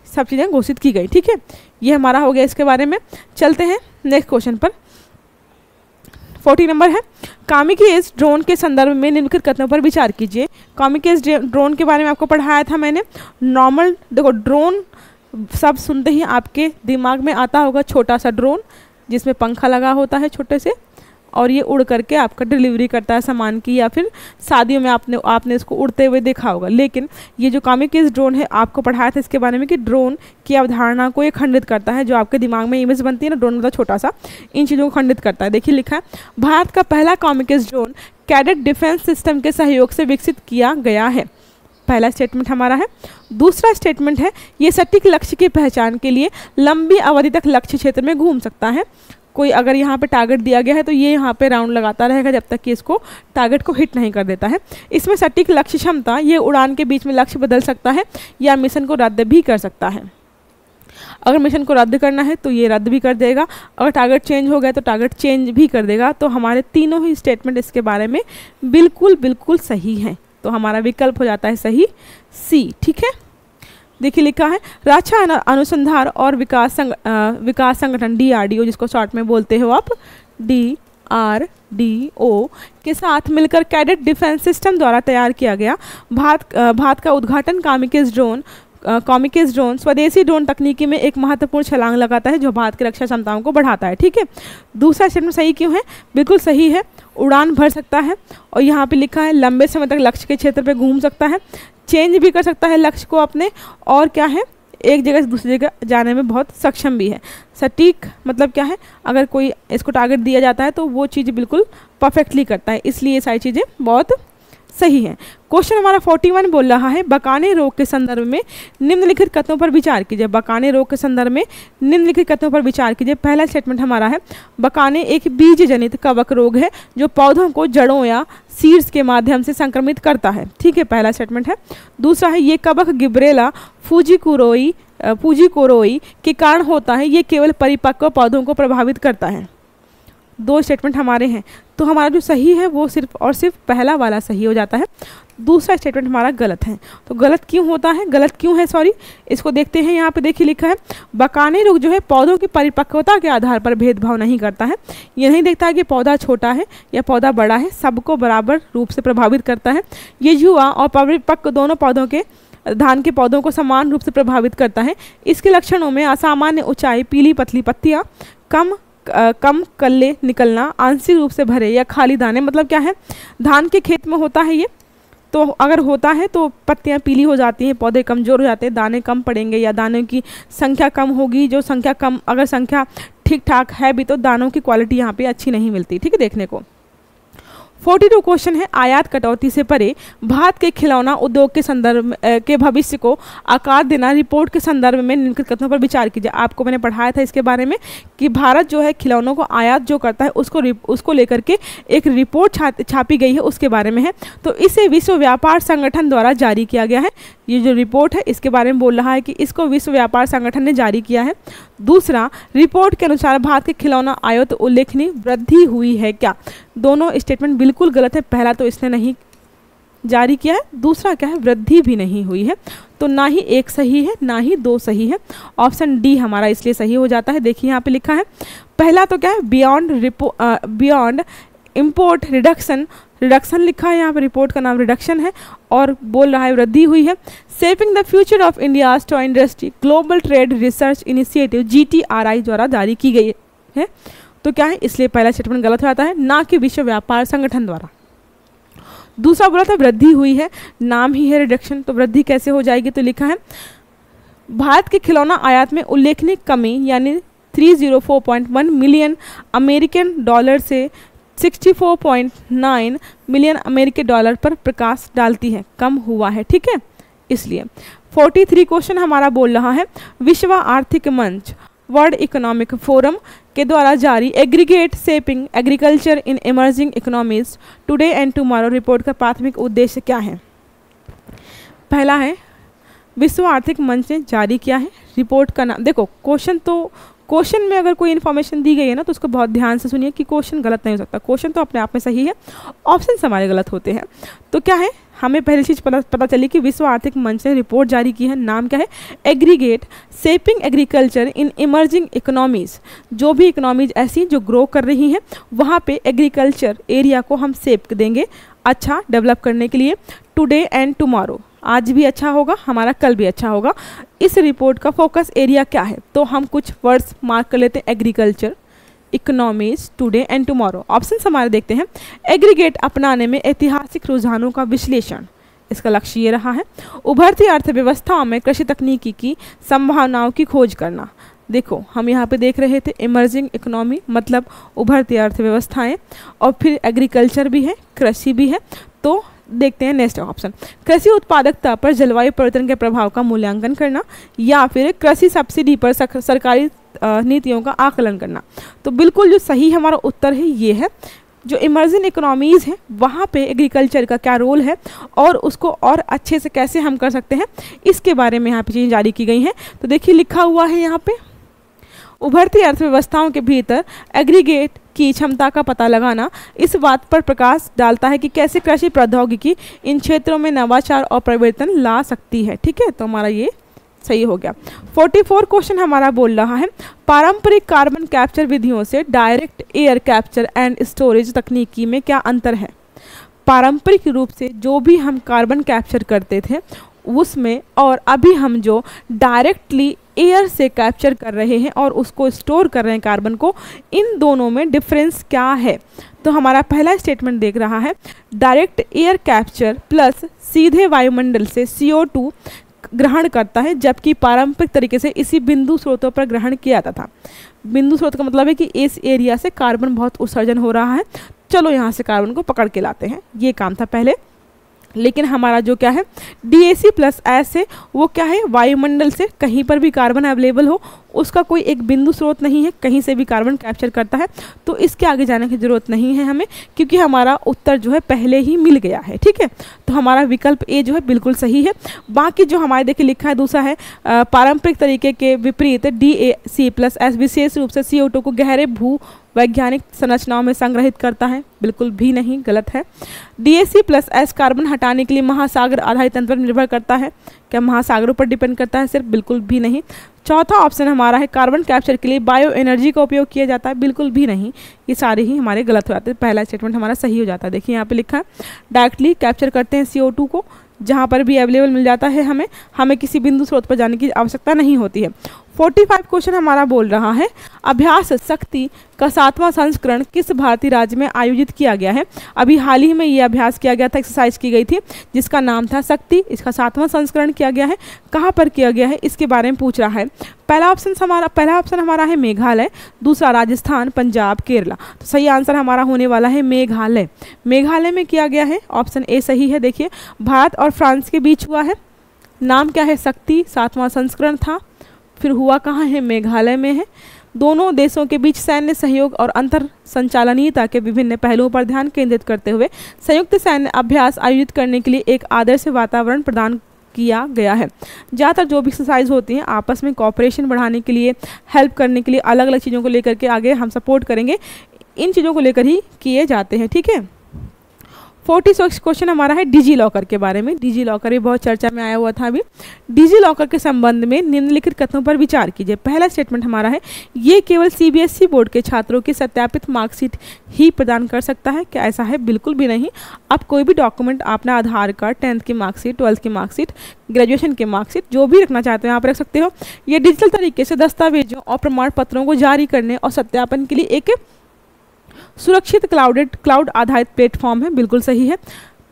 सब चीज़ें घोषित की गई, ठीक है। ये हमारा हो गया इसके बारे में। चलते हैं नेक्स्ट क्वेश्चन पर। 40 नंबर है कामिकेज ड्रोन के संदर्भ में निम्नलिखित कथनों पर विचार कीजिए। कामिकेज ड्रोन के बारे में आपको पढ़ाया था मैंने। नॉर्मल देखो, ड्रोन सब सुनते ही आपके दिमाग में आता होगा छोटा सा ड्रोन जिसमें पंखा लगा होता है छोटे से, और ये उड़ करके आपका डिलीवरी करता है सामान की, या फिर शादियों में आपने इसको उड़ते हुए देखा होगा। लेकिन ये जो कामिकेज ड्रोन है आपको पढ़ाया था इसके बारे में कि ड्रोन की अवधारणा को ये खंडित करता है। जो आपके दिमाग में इमेज बनती है ना, ड्रोन मतलब छोटा सा, इन चीज़ों को खंडित करता है। देखिए लिखा है भारत का पहला kamikaze drone cadet defence system के सहयोग से विकसित किया गया है। पहला स्टेटमेंट हमारा है। दूसरा स्टेटमेंट है ये सटीक लक्ष्य की पहचान के लिए लंबी अवधि तक लक्ष्य क्षेत्र में घूम सकता है। कोई अगर यहाँ पे टारगेट दिया गया है तो ये यहाँ पे राउंड लगाता रहेगा जब तक कि इसको टारगेट को हिट नहीं कर देता है। इसमें सटीक लक्ष्य क्षमता, ये उड़ान के बीच में लक्ष्य बदल सकता है या मिशन को रद्द भी कर सकता है। अगर मिशन को रद्द करना है तो ये रद्द भी कर देगा, अगर टारगेट चेंज हो गया तो टारगेट चेंज भी कर देगा। तो हमारे तीनों ही स्टेटमेंट इसके बारे में बिल्कुल सही हैं। तो हमारा विकल्प हो जाता है सही सी, ठीक है। देखिए लिखा है रक्षा अनुसंधान और विकास संगठन DRDO, जिसको शॉर्ट में बोलते हो आप DRDO के साथ मिलकर कैडेट डिफेंस सिस्टम द्वारा तैयार किया गया भारत का उद्घाटन कामिकेज ड्रोन स्वदेशी ड्रोन तकनीकी में एक महत्वपूर्ण छलांग लगाता है जो भारत की रक्षा क्षमताओं को बढ़ाता है, ठीक है। दूसरा स्टेटमेंट सही क्यों है? बिल्कुल सही है, उड़ान भर सकता है और यहाँ पे लिखा है लंबे समय तक लक्ष्य के क्षेत्र पे घूम सकता है, चेंज भी कर सकता है लक्ष्य को अपने, और क्या है एक जगह से दूसरी जगह जाने में बहुत सक्षम भी है। सटीक मतलब क्या है, अगर कोई इसको टारगेट दिया जाता है तो वो चीज़ बिल्कुल परफेक्टली करता है, इसलिए ये सारी चीज़ें बहुत सही है। क्वेश्चन हमारा 41 बोल रहा है बकाने रोग के संदर्भ में निम्नलिखित कथनों पर विचार कीजिए। बकाने रोग के संदर्भ में निम्नलिखित कथनों पर विचार कीजिए। पहला स्टेटमेंट हमारा है बकाने एक बीज जनित कवक रोग है जो पौधों को जड़ों या सीड्स के माध्यम से संक्रमित करता है, ठीक है, पहला स्टेटमेंट है। दूसरा है ये कवक गिब्रेला फूजिकोरोई के कारण होता है, ये केवल परिपक्व पौधों को प्रभावित करता है। दो स्टेटमेंट हमारे हैं, तो हमारा जो सही है वो सिर्फ और सिर्फ पहला वाला सही हो जाता है, दूसरा स्टेटमेंट हमारा गलत है। तो गलत क्यों होता है, गलत क्यों है सॉरी, इसको देखते हैं। यहाँ पे देखिए लिखा है बकाने रोग जो है पौधों की परिपक्वता के आधार पर भेदभाव नहीं करता है। ये नहीं देखता है कि पौधा छोटा है या पौधा बड़ा है, सबको बराबर रूप से प्रभावित करता है। ये युवा और परिपक्व दोनों पौधों के धान के पौधों को समान रूप से प्रभावित करता है। इसके लक्षणों में असामान्य ऊंचाई, पीली पतली पत्तियाँ, कम कल्ले निकलना, आंशिक रूप से भरे या खाली दाने, मतलब क्या है धान के खेत में होता है ये, तो अगर होता है तो पत्तियां पीली हो जाती हैं, पौधे कमज़ोर हो जाते हैं, दाने कम पड़ेंगे या दानों की संख्या कम होगी। जो संख्या कम, अगर संख्या ठीक ठाक है भी तो दानों की क्वालिटी यहाँ पे अच्छी नहीं मिलती, ठीक है, देखने को। 42 क्वेश्चन है आयात कटौती से परे भारत के खिलौना उद्योग के संदर्भ के भविष्य को आकार देना रिपोर्ट के संदर्भ में निम्नलिखित कथनों पर विचार कीजिए। आपको मैंने पढ़ाया था इसके बारे में कि भारत जो है खिलौनों को आयात जो करता है उसको लेकर के एक रिपोर्ट छापी गई है, उसके बारे में है। तो इसे विश्व व्यापार संगठन द्वारा जारी किया गया है। ये जो रिपोर्ट है इसके बारे में बोल रहा है कि इसको विश्व व्यापार संगठन ने जारी किया है। दूसरा, रिपोर्ट के अनुसार भारत के खिलौना आयात उल्लेखनीय वृद्धि हुई है क्या? दोनों स्टेटमेंट बिल्कुल गलत है। पहला तो इसने नहीं जारी किया है, दूसरा क्या है वृद्धि भी नहीं हुई है। तो ना ही एक सही है ना ही दो सही है, ऑप्शन डी हमारा इसलिए सही हो जाता है। देखिए यहाँ पे लिखा है पहला तो क्या है बियॉन्ड इम्पोर्ट रिडक्शन, रिडक्शन लिखा है यहाँ पे, रिपोर्ट का नाम रिडक्शन है और बोल रहा है वृद्धि हुई है। Shaping the future of India's toy industry global trade research initiative GTRI द्वारा जारी की गई है। तो क्या है इसलिए पहला स्टेटमेंट गलत हो जाता है, ना कि विश्व व्यापार संगठन द्वारा। दूसरा बोला था वृद्धि हुई है, नाम ही है रिडक्शन, तो वृद्धि कैसे हो जाएगी, तो लिखा है भारत के खिलौना आयात में उल्लेखनीय कमी यानी 304.1 मिलियन अमेरिकन डॉलर से 64.9 मिलियन अमेरिकी डॉलर पर प्रकाश डालती है, कम हुआ है, ठीक है। इसलिए 43 क्वेश्चन हमारा बोल रहा है विश्व आर्थिक मंच वर्ल्ड इकोनॉमिक फोरम के द्वारा जारी aggregate shaping agriculture in emerging economies today and tomorrow report का प्राथमिक उद्देश्य क्या है। पहला है विश्व आर्थिक मंच ने जारी किया है, रिपोर्ट का नाम, देखो क्वेश्चन में अगर कोई इन्फॉर्मेशन दी गई है ना तो उसको बहुत ध्यान से सुनिए कि क्वेश्चन गलत नहीं हो सकता, क्वेश्चन तो अपने आप में सही है, ऑप्शन हमारे गलत होते हैं। तो क्या है हमें पहली चीज़ पता चली कि विश्व आर्थिक मंच ने रिपोर्ट जारी की है, नाम क्या है aggregate shaping agriculture in emerging economies, जो भी इकोनॉमीज ऐसी जो ग्रो कर रही हैं वहाँ पे एग्रीकल्चर एरिया को हम शेप देंगे अच्छा डेवलप करने के लिए। टुडे एंड टुमारो, आज भी अच्छा होगा हमारा, कल भी अच्छा होगा। इस रिपोर्ट का फोकस एरिया क्या है, तो हम कुछ वर्ड्स मार्क कर लेते हैं, agriculture, economies, today and tomorrow. Option हमारे देखते हैं, एग्रीगेट अपनाने में ऐतिहासिक रुझानों का विश्लेषण, इसका लक्ष्य ये रहा है। उभरती अर्थव्यवस्थाओं में कृषि तकनीकी की संभावनाओं की खोज करना, देखो हम यहाँ पे देख रहे थे इमर्जिंग इकोनॉमी मतलब उभरती अर्थव्यवस्थाएं, और फिर एग्रीकल्चर भी है, कृषि भी है। तो देखते हैं नेक्स्ट ऑप्शन, कृषि उत्पादकता पर जलवायु परिवर्तन के प्रभाव का मूल्यांकन करना, या फिर कृषि सब्सिडी पर सरकारी नीतियों का आकलन करना। तो बिल्कुल जो सही हमारा उत्तर है ये है, जो इमर्जिंग इकोनॉमीज़ हैं वहाँ पे एग्रीकल्चर का क्या रोल है और उसको और अच्छे से कैसे हम कर सकते हैं, इसके बारे में यहाँ पे चीज़ें जारी की गई हैं। तो देखिए लिखा हुआ है यहाँ पे, उभरती अर्थव्यवस्थाओं के भीतर एग्रीगेट की क्षमता का पता लगाना इस बात पर प्रकाश डालता है कि कैसे कृषि प्रौद्योगिकी इन क्षेत्रों में नवाचार और परिवर्तन ला सकती है, ठीक है। तो हमारा ये सही हो गया। 44 क्वेश्चन हमारा बोल रहा है पारंपरिक कार्बन कैप्चर विधियों से direct air capture and storage तकनीकी में क्या अंतर है। पारंपरिक रूप से जो भी हम कार्बन कैप्चर करते थे उसमें और अभी हम जो डायरेक्टली एयर से कैप्चर कर रहे हैं और उसको स्टोर कर रहे हैं कार्बन को, इन दोनों में डिफरेंस क्या है। तो हमारा पहला स्टेटमेंट देख रहा है डायरेक्ट एयर कैप्चर प्लस सीधे वायुमंडल से CO2 ग्रहण करता है, जबकि पारंपरिक तरीके से इसी बिंदु स्रोतों पर ग्रहण किया जाता था। बिंदु स्रोत का मतलब है कि इस एरिया से कार्बन बहुत उत्सर्जन हो रहा है, चलो यहाँ से कार्बन को पकड़ के लाते हैं, ये काम था पहले। लेकिन हमारा जो क्या है DAC+S है वो क्या है, वायुमंडल से कहीं पर भी कार्बन अवेलेबल हो उसका कोई एक बिंदु स्रोत नहीं है, कहीं से भी कार्बन कैप्चर करता है। तो इसके आगे जाने की ज़रूरत नहीं है हमें, क्योंकि हमारा उत्तर जो है पहले ही मिल गया है, ठीक है। तो हमारा विकल्प ए जो है बिल्कुल सही है। बाकी जो हमारे देखिए लिखा है दूसरा है पारंपरिक तरीके के विपरीत DAC+S विशेष रूप से CO2 को गहरे भू वैज्ञानिक संरचनाओं में संग्रहित करता है, बिल्कुल भी नहीं, गलत है। DAC+S कार्बन हटाने के लिए महासागर आधारित तंत्र पर निर्भर करता है, क्या महासागरों पर डिपेंड करता है सिर्फ, बिल्कुल भी नहीं। चौथा ऑप्शन हमारा है कार्बन कैप्चर के लिए बायो एनर्जी का उपयोग किया जाता है, बिल्कुल भी नहीं। ये सारे ही हमारे गलत हो जाते हैं, पहला स्टेटमेंट हमारा सही हो जाता है। देखिए यहाँ पे लिखा है डायरेक्टली कैप्चर करते हैं CO2 को, जहाँ पर भी अवेलेबल मिल जाता है हमें किसी बिंदु स्रोत पर जाने की आवश्यकता नहीं होती है। 45 क्वेश्चन हमारा बोल रहा है अभ्यास शक्ति का 7वां संस्करण किस भारतीय राज्य में आयोजित किया गया है। अभी हाल ही में ये अभ्यास किया गया था, एक्सरसाइज की गई थी जिसका नाम था शक्ति, इसका 7वां संस्करण किया गया है, कहाँ पर किया गया है इसके बारे में पूछ रहा है। पहला ऑप्शन हमारा है मेघालय, दूसरा राजस्थान, पंजाब, केरला। तो सही आंसर हमारा होने वाला है मेघालय। मेघालय में किया गया है, ऑप्शन ए सही है। देखिए भारत और फ्रांस के बीच हुआ है, नाम क्या है शक्ति, 7वां संस्करण था, फिर हुआ कहाँ है, मेघालय में है। दोनों देशों के बीच सैन्य सहयोग और अंतर संचालनीयता के विभिन्न पहलुओं पर ध्यान केंद्रित करते हुए संयुक्त सैन्य अभ्यास आयोजित करने के लिए एक आदर्श वातावरण प्रदान किया गया है। ज़्यादातर जो भी एक्सरसाइज होती हैं आपस में कॉपरेशन बढ़ाने के लिए, हेल्प करने के लिए, अलग अलग चीज़ों को लेकर के आगे हम सपोर्ट करेंगे, इन चीज़ों को लेकर ही किए जाते हैं, ठीक है। 46 क्वेश्चन हमारा है डिजी लॉकर के बारे में। डिजी लॉकर भी बहुत चर्चा में आया हुआ था अभी। डिजी लॉकर के संबंध में निम्नलिखित कथनों पर विचार कीजिए। पहला स्टेटमेंट हमारा है, ये केवल सीबीएसई बोर्ड के छात्रों की सत्यापित मार्कशीट ही प्रदान कर सकता है। क्या ऐसा है? बिल्कुल भी नहीं। आप कोई भी डॉक्यूमेंट, अपना आधार कार्ड, 10th की मार्कशीट, 12th की मार्कशीट, ग्रेजुएशन की मार्कशीट, जो भी रखना चाहते हो आप रख सकते हो। ये डिजिटल तरीके से दस्तावेजों और प्रमाण पत्रों को जारी करने और सत्यापन के लिए एक सुरक्षित क्लाउड आधारित प्लेटफॉर्म है। बिल्कुल सही है।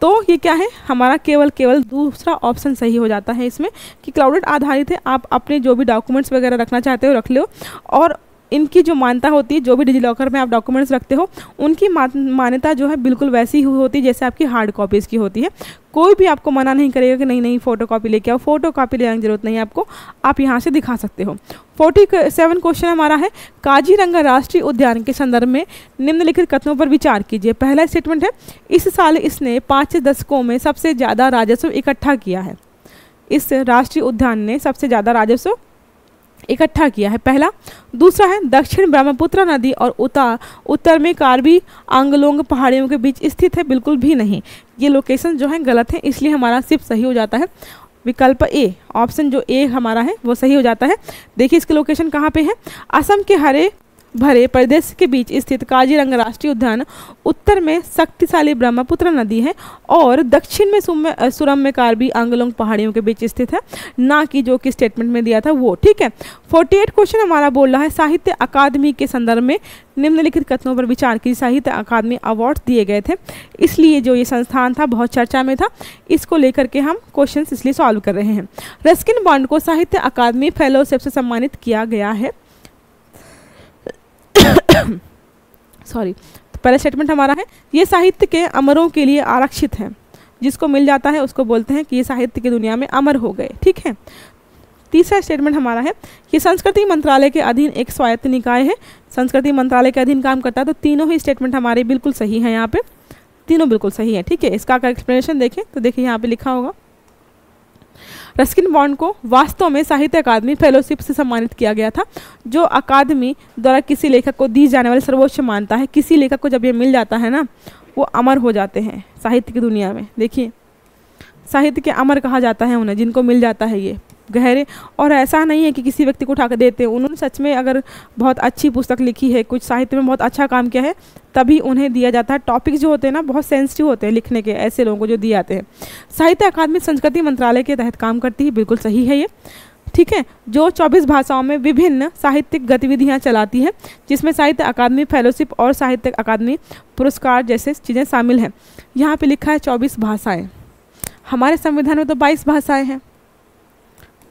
तो ये क्या है हमारा, केवल दूसरा ऑप्शन सही हो जाता है इसमें कि क्लाउडेड आधारित है। आप अपने जो भी डॉक्यूमेंट्स वगैरह रखना चाहते हो रख लो, और इनकी जो मान्यता होती है, जो भी डिजी लॉकर में आप डॉक्यूमेंट्स रखते हो उनकी मान्यता जो है बिल्कुल वैसी ही होती है जैसे आपकी हार्ड कॉपीज़ की होती है। कोई भी आपको मना नहीं करेगा कि नहीं फ़ोटो कॉपी लेके आओ। फोटो कॉपी लेने की जरूरत नहीं है आपको, आप यहाँ से दिखा सकते हो। 47 क्वेश्चन हमारा है, काजीरंगा राष्ट्रीय उद्यान के संदर्भ में निम्नलिखित कथनों पर विचार कीजिए। पहला स्टेटमेंट है, इस साल इसने 5 दशकों में सबसे ज़्यादा राजस्व इकट्ठा किया है। इस राष्ट्रीय उद्यान ने सबसे ज़्यादा राजस्व इकट्ठा किया है, पहला। दूसरा है, दक्षिण ब्रह्मपुत्र नदी और उत्तर में कार्बी आंगलोंग पहाड़ियों के बीच स्थित है। बिल्कुल भी नहीं, ये लोकेशन जो है गलत है, इसलिए हमारा सिर्फ सही हो जाता है विकल्प ए। ऑप्शन जो ए हमारा है वो सही हो जाता है। देखिए इसकी लोकेशन कहाँ पे है, असम के हरे भरे प्रदेश के बीच स्थित काजीरंगा राष्ट्रीय उद्यान उत्तर में शक्तिशाली ब्रह्मपुत्र नदी है और दक्षिण में सुरम में कार्बी आंगलोंग पहाड़ियों के बीच स्थित है, ना कि जो कि स्टेटमेंट में दिया था वो। ठीक है। 48 क्वेश्चन हमारा बोल रहा है, साहित्य अकादमी के संदर्भ में निम्नलिखित कथनों पर विचार की। साहित्य अकादमी अवार्ड दिए गए थे, इसलिए जो ये संस्थान था बहुत चर्चा में था, इसको लेकर के हम क्वेश्चन इसलिए सॉल्व कर रहे हैं। रस्किन बॉन्ड को साहित्य अकादमी फेलोशिप से सम्मानित किया गया है। सॉरी, तो पहला स्टेटमेंट हमारा है, ये साहित्य के अमरों के लिए आरक्षित है। जिसको मिल जाता है उसको बोलते हैं कि ये साहित्य की दुनिया में अमर हो गए। ठीक है। तीसरा स्टेटमेंट हमारा है, ये संस्कृति मंत्रालय के अधीन एक स्वायत्त निकाय है। संस्कृति मंत्रालय के अधीन काम करता है। तो तीनों ही स्टेटमेंट हमारे बिल्कुल सही हैं, यहाँ पे तीनों बिल्कुल सही है। ठीक है। इसका अगर एक्सप्लेनेशन देखें तो देखिए यहाँ पे लिखा होगा, रस्किन बॉन्ड को वास्तव में साहित्य अकादमी फेलोशिप से सम्मानित किया गया था, जो अकादमी द्वारा किसी लेखक को दी जाने वाली सर्वोच्च मान्यता है। किसी लेखक को जब ये मिल जाता है ना, वो अमर हो जाते हैं साहित्य की दुनिया में। देखिए साहित्य के अमर कहा जाता है उन्हें, जिनको मिल जाता है ये गहरे। और ऐसा नहीं है कि किसी व्यक्ति को उठा कर देते हैं, उन्होंने सच में अगर बहुत अच्छी पुस्तक लिखी है, कुछ साहित्य में बहुत अच्छा काम किया है, तभी उन्हें दिया जाता है। टॉपिक जो होते हैं ना बहुत सेंसिटिव होते हैं लिखने के, ऐसे लोगों को जो दिए जाते हैं। साहित्य अकादमी संस्कृति मंत्रालय के तहत काम करती है। बिल्कुल सही है ये। ठीक है। जो 24 भाषाओं में विभिन्न साहित्यिक गतिविधियां चलाती है, जिसमें साहित्य अकादमी फेलोशिप और साहित्य अकादमी पुरस्कार जैसे चीज़ें शामिल हैं। यहाँ पे लिखा है 24 भाषाएं। हमारे संविधान में तो 22 भाषाएं हैं।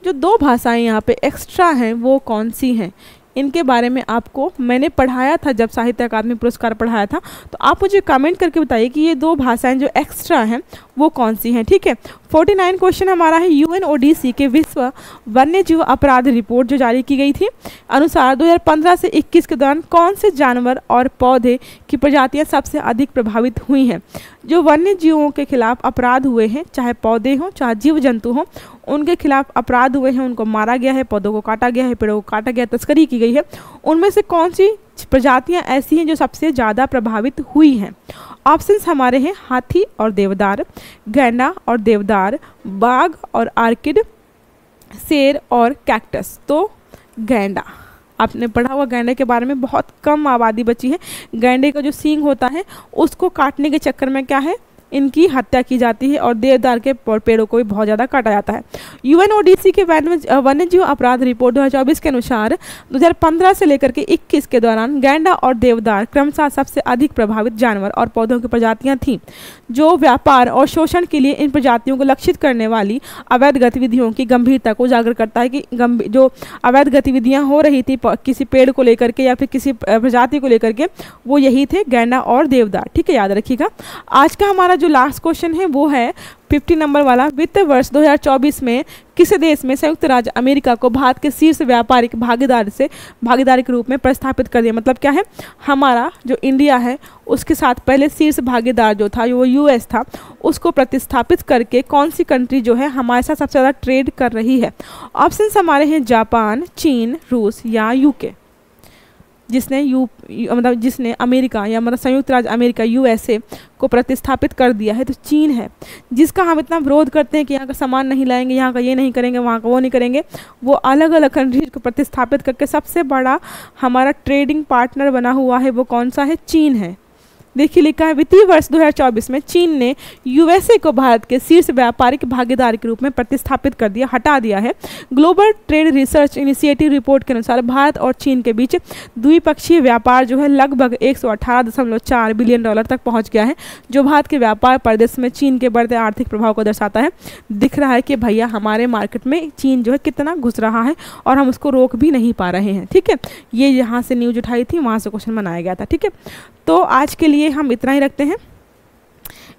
जो 2 भाषाएं यहाँ पे एक्स्ट्रा हैं वो कौन सी हैं, इनके बारे में आपको मैंने पढ़ाया था जब साहित्य अकादमी पुरस्कार पढ़ाया था। तो आप मुझे कमेंट करके बताइए कि ये 2 भाषाएं जो एक्स्ट्रा हैं वो कौन सी हैं। ठीक है। 49 क्वेश्चन हमारा है, यूएनओडीसी के विश्व वन्यजीव अपराध रिपोर्ट जो जारी की गई थी अनुसार 2015 से 21 के दौरान कौन से जानवर और पौधे की प्रजातियां सबसे अधिक प्रभावित हुई हैं। जो वन्य जीवों के खिलाफ अपराध हुए हैं, चाहे पौधे हों चाहे जीव जंतु हों, उनके खिलाफ अपराध हुए हैं, उनको मारा गया है, पौधों को काटा गया है, पेड़ों को काटा गया, तस्करी की गई है, उनमें से कौन सी प्रजातियां ऐसी हैं जो सबसे ज़्यादा प्रभावित हुई हैं। ऑप्शंस हमारे हैं, हाथी और देवदार, गैंडा और देवदार, बाघ और आर्किड, शेर और कैक्टस। तो गैंडा, आपने पढ़ा हुआ गैंडे के बारे में, बहुत कम आबादी बची है। गैंडे का जो सींग होता है उसको काटने के चक्कर में क्या है, इनकी हत्या की जाती है और देवदार के पेड़ों को भी बहुत ज़्यादा काटा जाता है। यूएनओडीसी के वन्यजीव अपराध रिपोर्ट 2024 के अनुसार 2015 से लेकर के 21 के दौरान गैंडा और देवदार क्रमशः सबसे अधिक प्रभावित जानवर और पौधों की प्रजातियां थीं। जो व्यापार और शोषण के लिए इन प्रजातियों को लक्षित करने वाली अवैध गतिविधियों की गंभीरता को उजागर करता है कि जो अवैध गतिविधियाँ हो रही थी किसी पेड़ को लेकर के या फिर किसी प्रजाति को लेकर के, वो यही थे गैंडा और देवदार। ठीक है, याद रखिएगा। आज का हमारा जो लास्ट क्वेश्चन है वो है 50 नंबर वाला, वित्त वर्ष 2024 में किस देश में संयुक्त राज्य अमेरिका को भारत के शीर्ष व्यापारिक भागीदारी के रूप में प्रस्थापित कर दिया। मतलब क्या है, हमारा जो इंडिया है उसके साथ पहले शीर्ष भागीदार जो था वो यूएस था, उसको प्रतिस्थापित करके कौन सी कंट्री जो है हमारे साथ सबसे ज़्यादा ट्रेड कर रही है। ऑप्शंस हमारे हैं जापान, चीन, रूस या यूके। जिसने अमेरिका या मतलब संयुक्त राज्य अमेरिका USA को प्रतिस्थापित कर दिया है तो चीन है। जिसका हम इतना विरोध करते हैं कि यहाँ का सामान नहीं लाएंगे, यहाँ का ये नहीं करेंगे, वहाँ का वो नहीं करेंगे, वो अलग अलग कंट्रीज को प्रतिस्थापित करके सबसे बड़ा हमारा ट्रेडिंग पार्टनर बना हुआ है। वो कौन सा है? चीन है। देखिए लिखा है वित्तीय वर्ष 2024 में चीन ने USA को भारत के शीर्ष व्यापारिक भागीदार के रूप में प्रतिस्थापित कर दिया, हटा दिया है। Global trade research initiative report के अनुसार भारत और चीन के बीच द्विपक्षीय व्यापार जो है लगभग 118.4 बिलियन डॉलर तक पहुंच गया है, जो भारत के व्यापार परिदृश्य में चीन के बढ़ते आर्थिक प्रभाव को दर्शाता है। दिख रहा है कि भैया हमारे मार्केट में चीन जो है कितना घुस रहा है और हम उसको रोक भी नहीं पा रहे हैं। ठीक है, ये यहाँ से न्यूज उठाई थी, वहाँ से क्वेश्चन बनाया गया था। ठीक है, तो आज के लिए हम इतना ही रखते हैं।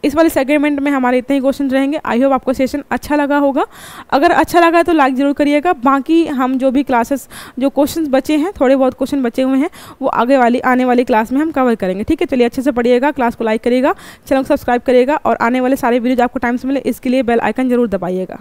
इस वाले सेगमेंट में हमारे इतने ही क्वेश्चन रहेंगे। आई होप आपको सेशन अच्छा लगा होगा। अगर अच्छा लगा तो लाइक ज़रूर करिएगा। बाकी हम जो भी क्लासेस जो क्वेश्चंस बचे हैं, थोड़े बहुत क्वेश्चन बचे हुए हैं, वो आने वाली क्लास में हम कवर करेंगे। ठीक है, चलिए अच्छे से पढ़िएगा, क्लास को लाइक करिएगा, चैनल को सब्सक्राइब करिएगा और आने वाले सारे वीडियोज आपको टाइम से मिले इसके लिए बेल आइकन जरूर दबाइएगा।